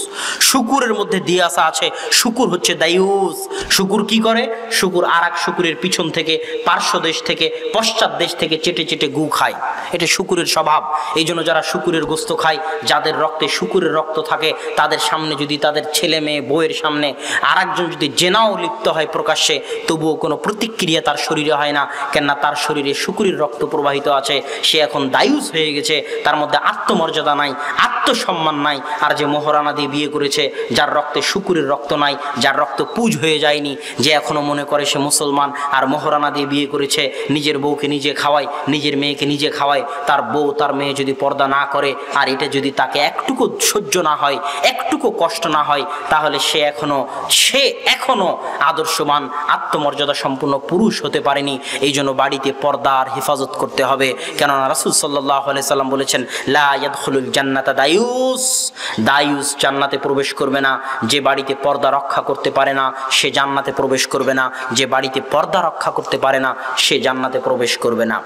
শুকুরের মধ্যে দিয়াসা আছে, শুকুর হচ্ছে দায়ুস। শুকুর কি করে? শুকুর আর এক শুকুরের পিছন থেকে, পার্শ্ব দেশ থেকে, পশ্চাৎ দেশ থেকে চেটে গু খায়। এটা শুকুরের স্বভাব। এই জন্য যারা শুকুরের গোস্ত খায়, যাদের রক্তে শুকুরের রক্ত থাকে, তাদের সামনে যদি, তাদের ছেলে মেয়ে বউয়ের সামনে আর একজন যদি জেনাও লিপ্ত হয় প্রকাশ্যে, তবুও কোনো প্রতিক্রিয়া তার শরীরে হয় না। কেননা তার শরীরে শুকুরের রক্ত প্রবাহিত আছে। সে এখন দায়ুস হয়ে গেছে, তার মধ্যে আত্মমর্যাদা নাই, আত্মসম্মান নাই। আর যে মোহরানা দিয়ে বিয়ে করেছে, যার রক্তে শুকুরের রক্ত নাই, যার রক্ত পুজ হয়ে যায়নি, যে এখনো মনে করে সে মুসলমান, আর মোহরানা দিয়ে বিয়ে করেছে, নিজের বউকে নিজে খাওয়ায়, নিজের মেয়েকে নিজে খাওয়ায়, তার বউ তার মেয়ে যদি পর্দা না করে, আর এটা যদি তাকে একটুকু সহ্য না হয়, একটুকু কষ্ট না হয়, তাহলে সে এখনো আদর্শবান আত্মমর্যাদা সম্পূর্ণ পুরুষ হতে পারেনি। এই জন্য বাড়িতে পর্দার হেফাজত করতে হবে। কেননা রাসূল সাল্লাল্লাহু আলাইহি সাল্লাম বলেছেন, লা ইয়াদখুলুল জান্নাতা দায়ুস জান্নাতে প্রবেশ করবে না। যে বাড়িতে পর্দা রক্ষা করতে পারে না সে জান্নাতে প্রবেশ করবে না। যে বাড়িতে পর্দা রক্ষা করতে পারে না সে জান্নাতে প্রবেশ করবে না।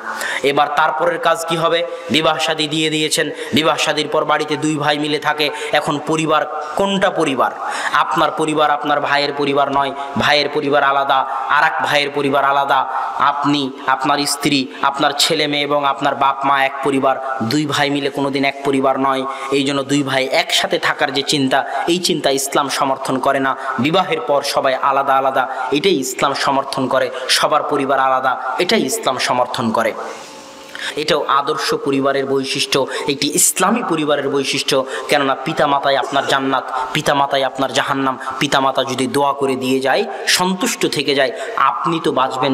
এবার তারপরের কাজ কি হবে? বিবাহ শাদী দিয়ে দিয়েছেন। বিবাহ শাদীর পর বাড়িতে 2 ভাই মিলে থাকে। এখন পরিবার কোনটা? পরিবার আপনার পরিবার আপনার ভাইয়ের পরিবার নয়। ভাইয়ের পরিবার আলাদা, আর এক ভাইয়ের পরিবার আলাদা। আপনি, আপনার স্ত্রী, আপনার ছেলে মেয়ে এবং আপনার বাপ মা এক পরিবার। 2 ভাই মিলে কোনোদিন এক পরিবার নয়। এই জন্য 2 ভাই একসাথে থাকার যে চিন্তা, এই চিন্তা ইসলাম সমর্থন করে না। বিবাহের পর সবাই আলাদা আলাদা, এটাই ইসলাম সমর্থন করে। সবার পরিবার আলাদা, এটাই ইসলাম সমর্থন করে। এটাও আদর্শ পরিবারের বৈশিষ্ট্য, একটি ইসলামী পরিবারের বৈশিষ্ট্য। কেননা পিতামাতাই আপনার জান্নাত, পিতামাতাই আপনার জাহান্নাম। পিতামাতা যদি দোয়া করে দিয়ে যায়, সন্তুষ্ট থেকে যায়, আপনি তো বাঁচবেন,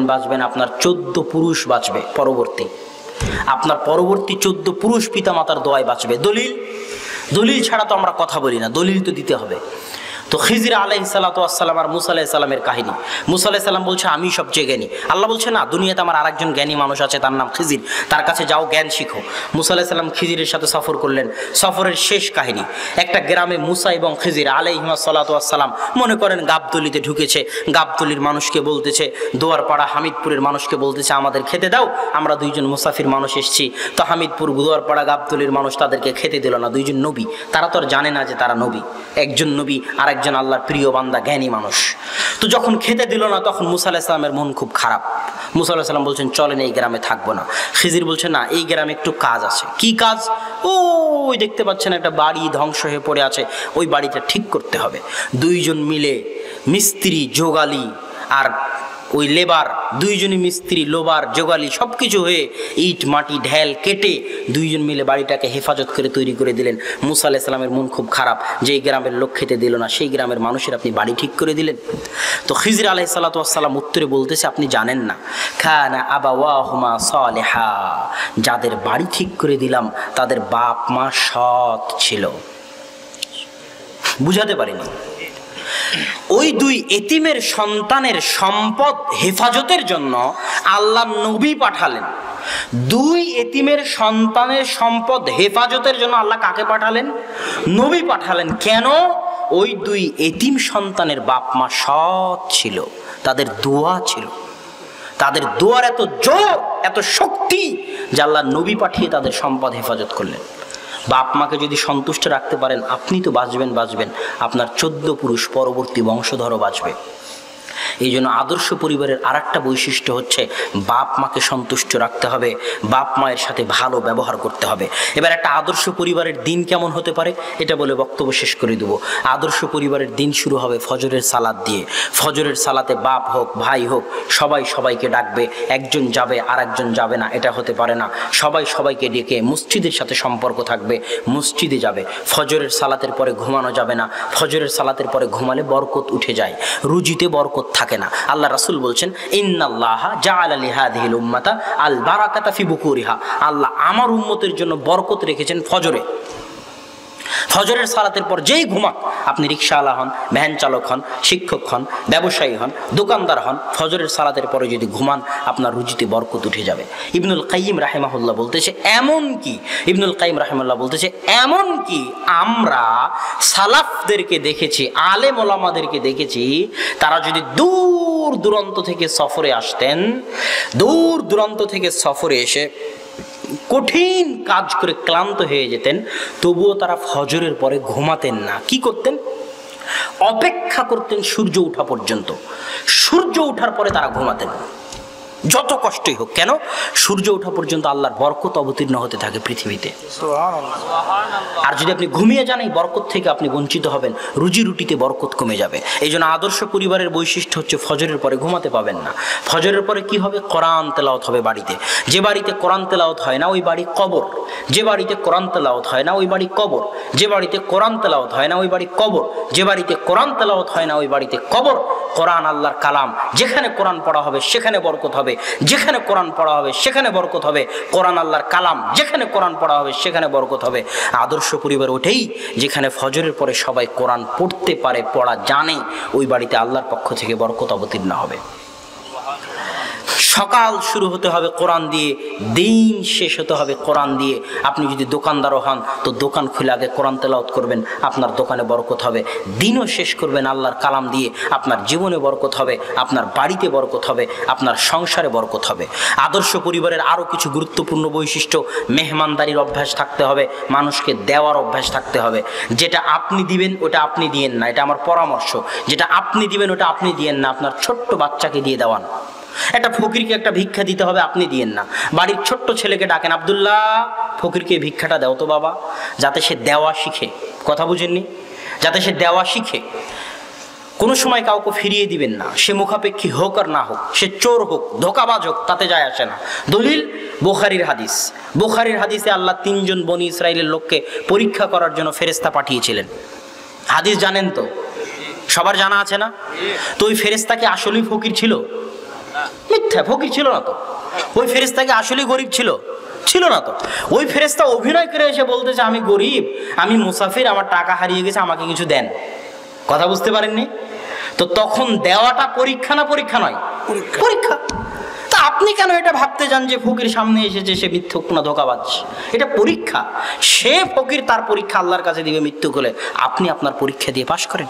আপনার 14 পুরুষ বাঁচবে পরবর্তী। আপনার পরবর্তী 14 পুরুষ পিতামাতার দোয়ায় বাঁচবে। দলিল ছাড়া তো আমরা কথা বলি না, দলিল তো দিতে হবে। তো খিজির আলাইহিস সালাতু ওয়াস সালাম আর মুসা আলাইহিস সালামের কাহিনী। মুসা আলাইহিস সালাম বলছে আমি সবচেয়ে জ্ঞানী। আল্লাহ বলছে না, দুনিয়াতে আমার আরেকজন জ্ঞানী মানুষ আছে, তার নাম খিজির, তার কাছে যাও, জ্ঞান শিখো। মুসা আলাইহিস সালাম খিজিরের সাথে সফর করলেন। সফরের শেষ কাহিনী, একটা গ্রামে মুসা এবং খিজির আলাইহিস সালাতু ওয়াস সালাম মনে করেন গাবতলিতে ঢুকেছে। গাবতলির মানুষকে বলতেছে, দোয়ারপাড়া হামিদপুরের মানুষকে বলতেছে আমাদের খেতে দাও, আমরা দুইজন মুসাফির মানুষ এসেছি। তো হামিদপুর, দোয়ারপাড়া, গাবতলির মানুষ তাদেরকে খেতে দিল না। দুইজন নবী, তারা তো আর জানে না যে তারা নবী, একজন নবী আর একজন আল্লাহর প্রিয় বান্দা, জ্ঞানী মানুষ। তো যখন খেতে দিল না তখন মুসা আলাইহিস সালামের মন খুব খারাপ। মুসা আলাইহিস সালাম বলছেন চলেন এই গ্রামে থাকবো না। খিজির বলছে না, এই গ্রামে একটু কাজ আছে। কি কাজ? ওই দেখতে পাচ্ছেন একটা বাড়ি ধ্বংস হয়ে পড়ে আছে, ওই বাড়িটা ঠিক করতে হবে। দুইজন মিলে মিস্ত্রি, যোগালি আর ওই লেবার, দুইজনই মিস্ত্রি, লোবার, যোগালি সব কিছু হয়ে ইট মাটি ঢেল কেটে দুইজন মিলে বাড়িটাকে হেফাজত করে তৈরি করে দিলেন। মুসা আলাইহিস সালামের মন খুব খারাপ, যে এই গ্রামের লোক খেতে দিল না, সেই গ্রামের মানুষের আপনি বাড়ি ঠিক করে দিলেন। তো খিজির আলাইহিস সালাতু ওয়াস সালাম উত্তরে বলতেছে আপনি জানেন না, খানা আবাওয়াহুমা সালিহা, যাদের বাড়ি ঠিক করে দিলাম তাদের বাপ মা সৎ ছিল। বুঝাতে পারিনি। ওই দুই এতিমের সন্তানের সম্পদ হেফাজতের জন্য আল্লাহ নবী পাঠালেন। দুই এতিমের সন্তানের সম্পদ হেফাজতের জন্য আল্লাহ কাকে পাঠালেন? নবী পাঠালেন। কেন? ওই দুই এতিম সন্তানের বাপ মা সৎ ছিল, তাদের দোয়া ছিল, তাদের দোয়ার এত জোর, এত শক্তি যে আল্লাহ নবী পাঠিয়ে তাদের সম্পদ হেফাজত করলেন। বাপ মাকে যদি সন্তুষ্ট রাখতে পারেন, আপনি তো বাঁচবেন, আপনার 14 পুরুষ পরবর্তী বংশধরও বাঁচবে। এই জন্য আদর্শ পরিবারের আরেকটা বৈশিষ্ট্য হচ্ছে বাপ মাকে সন্তুষ্ট রাখতে হবে, বাপ মায়ের সাথে ভালো ব্যবহার করতে হবে। এবার একটা আদর্শ পরিবারের দিন কেমন হতে পারে এটা বলে বক্তব্য শেষ করে দেবো। আদর্শ পরিবারের দিন শুরু হবে ফজরের সালাত দিয়ে। ফজরের সালাতে বাপ হোক ভাই হোক সবাই সবাইকে ডাকবে, একজন যাবে আর একজন যাবে না, এটা হতে পারে না। সবাই সবাইকে ডেকে মসজিদের সাথে সম্পর্ক থাকবে, মসজিদে যাবে। ফজরের সালাতের পরে ঘুমানো যাবে না, ফজরের সালাতের পরে ঘুমালে বরকত উঠে যায়, রুজিতে বরকত থাকে না। আল্লাহ রাসূল বলছেন ইন্নাল্লাহা জাআলা লিহাযিহিল উম্মাতা আল বারাকাতা ফি বুকুরিহা, আল্লাহ আমার উম্মতের জন্য বরকত রেখেছেন ফজরে। ফজরের সালাতের পর যেই ঘুমাক, আপনি রিকশাওয়ালা হন, ভ্যান চালক হন, শিক্ষক হন, ব্যবসায়ী হন, দোকানদার হন, ফজরের সালাতের পরে যদি ঘুমান আপনার রুজিতে বরকত উঠে যাবে। ইবনুল কাইয়িম রাহিমাহুল্লাহ বলতেছে এমন কি আমরা সালাফদেরকে দেখেছি, আলেম ওলামাদেরকে দেখেছি, তারা যদি দূর দূরান্ত থেকে সফরে আসতেন, দূর দূরান্ত থেকে সফরে এসে কঠিন কাজ করে ক্লান্ত হয়ে যেতেন, তবুও তারা ফজরের পরে ঘুমাতেন না। কি করতেন? অপেক্ষা করতেন সূর্য ওঠা পর্যন্ত। সূর্য ওঠার পরে তারা ঘুমাতেন, যত কষ্টই হোক। কেন? সূর্য ওঠা পর্যন্ত আল্লাহর বরকত অবতীর্ণ হতে থাকে পৃথিবীতে। আর যদি আপনি ঘুমিয়ে যান, এই বরকত থেকে আপনি বঞ্চিত হবেন, রুজি রুটিতে বরকত কমে যাবে। এই জন্য আদর্শ পরিবারের বৈশিষ্ট্য হচ্ছে ফজরের পরে ঘুমাতে পাবেন না। ফজরের পরে কি হবে? কোরআন তেলাওয়াত হবে বাড়িতে। যে বাড়িতে কোরআন তেলাওয়াত হয় না ওই বাড়ি কবর। যে বাড়িতে কোরআন তেলাওয়াত হয় না ওই বাড়ি কবর। যে বাড়িতে কোরআন তেলাওয়াত হয় না ওই বাড়ি কবর। যে বাড়িতে কোরআন তেলাওয়াত হয় না ওই বাড়িতে কবর। কোরআন আল্লাহর কালাম, যেখানে কোরআন পড়া হবে সেখানে বরকত হবে, যেখানে কোরআন পড়া হবে সেখানে বরকত হবে। কোরআন আল্লাহর কালাম, যেখানে কোরআন পড়া হবে সেখানে বরকত হবে। আদর্শ পরিবার ওঠেই যেখানে ফজরের পরে সবাই কোরআন পড়তে পারে, পড়া জানে, ওই বাড়িতে আল্লাহর পক্ষ থেকে বরকত অবতীর্ণ হবে। সকাল শুরু হতে হবে কোরআন দিয়ে, দিন শেষ হতে হবে কোরআন দিয়ে। আপনি যদি দোকানদারও হন তো দোকান খুলে আগে কোরআন তেলাওয়াত করবেন, আপনার দোকানে বরকত হবে। দিনও শেষ করবেন আল্লাহর কালাম দিয়ে, আপনার জীবনে বরকত হবে, আপনার বাড়িতে বরকত হবে, আপনার সংসারে বরকত হবে। আদর্শ পরিবারের আরও কিছু গুরুত্বপূর্ণ বৈশিষ্ট্য, মেহমানদারির অভ্যাস থাকতে হবে, মানুষকে দেওয়ার অভ্যাস থাকতে হবে। যেটা আপনি দিবেন ওটা আপনি দিয়েন না, এটা আমার পরামর্শ। যেটা আপনি দিবেন ওটা আপনি দিয়েন না, আপনার ছোট্ট বাচ্চাকে দিয়ে দেওয়ান। একটা ফকিরকে একটা ভিক্ষা দিতে হবে, আপনি দিয়েন না। বাড়ির ছোট্ট ছেলেকে ডাকেন, আব্দুল্লাহ ফকিরকে ভিক্ষাটা দাও তো বাবা, যাতে সে দেওয়া শিখে। কথা বুঝেননি? যাতে সে দেওয়া শিখে। কোনো সময় কাউকে ফিরিয়ে দিবেন না, সে মুখাপেক্ষী হোক আর না হোক, সে চোর হোক, ধোঁকাবাজ হোক, তাতে যায় আসে না। দলিল বুখারীর হাদিস। বুখারীর হাদিসে আল্লাহ 3 জন বনি ইসরাইলের লোককে পরীক্ষা করার জন্য ফেরেশতা পাঠিয়েছিলেন। হাদিস জানেন তো? সবার জানা আছে না? তো ওই ফেরেশতা কি আসলেই ফকির ছিল? মিথ্যা, ফকির ছিল না তো। ওই ফেরেশতা কি আসলেই গরিব ছিল? ছিল না তো। ওই ফেরেশতা অভিনয় করে এসে বলতেছে আমি গরিব, আমি মুসাফির, আমার টাকা হারিয়ে গেছে, আমাকে কিছু দেন। কথা বুঝতে পারেননি? তো তখন দেওয়াটা পরীক্ষা না পরীক্ষা নয়? পরীক্ষা। তা আপনি কেন এটা ভাবতে যান যে ফকির সামনে এসেছে সে মিথ্যুক না ধোঁকাবাজ? এটা পরীক্ষা। সে ফকির তার পরীক্ষা আল্লাহর কাছে দিবে মৃত্যু হলে, আপনি আপনার পরীক্ষা দিয়ে পাশ করেন।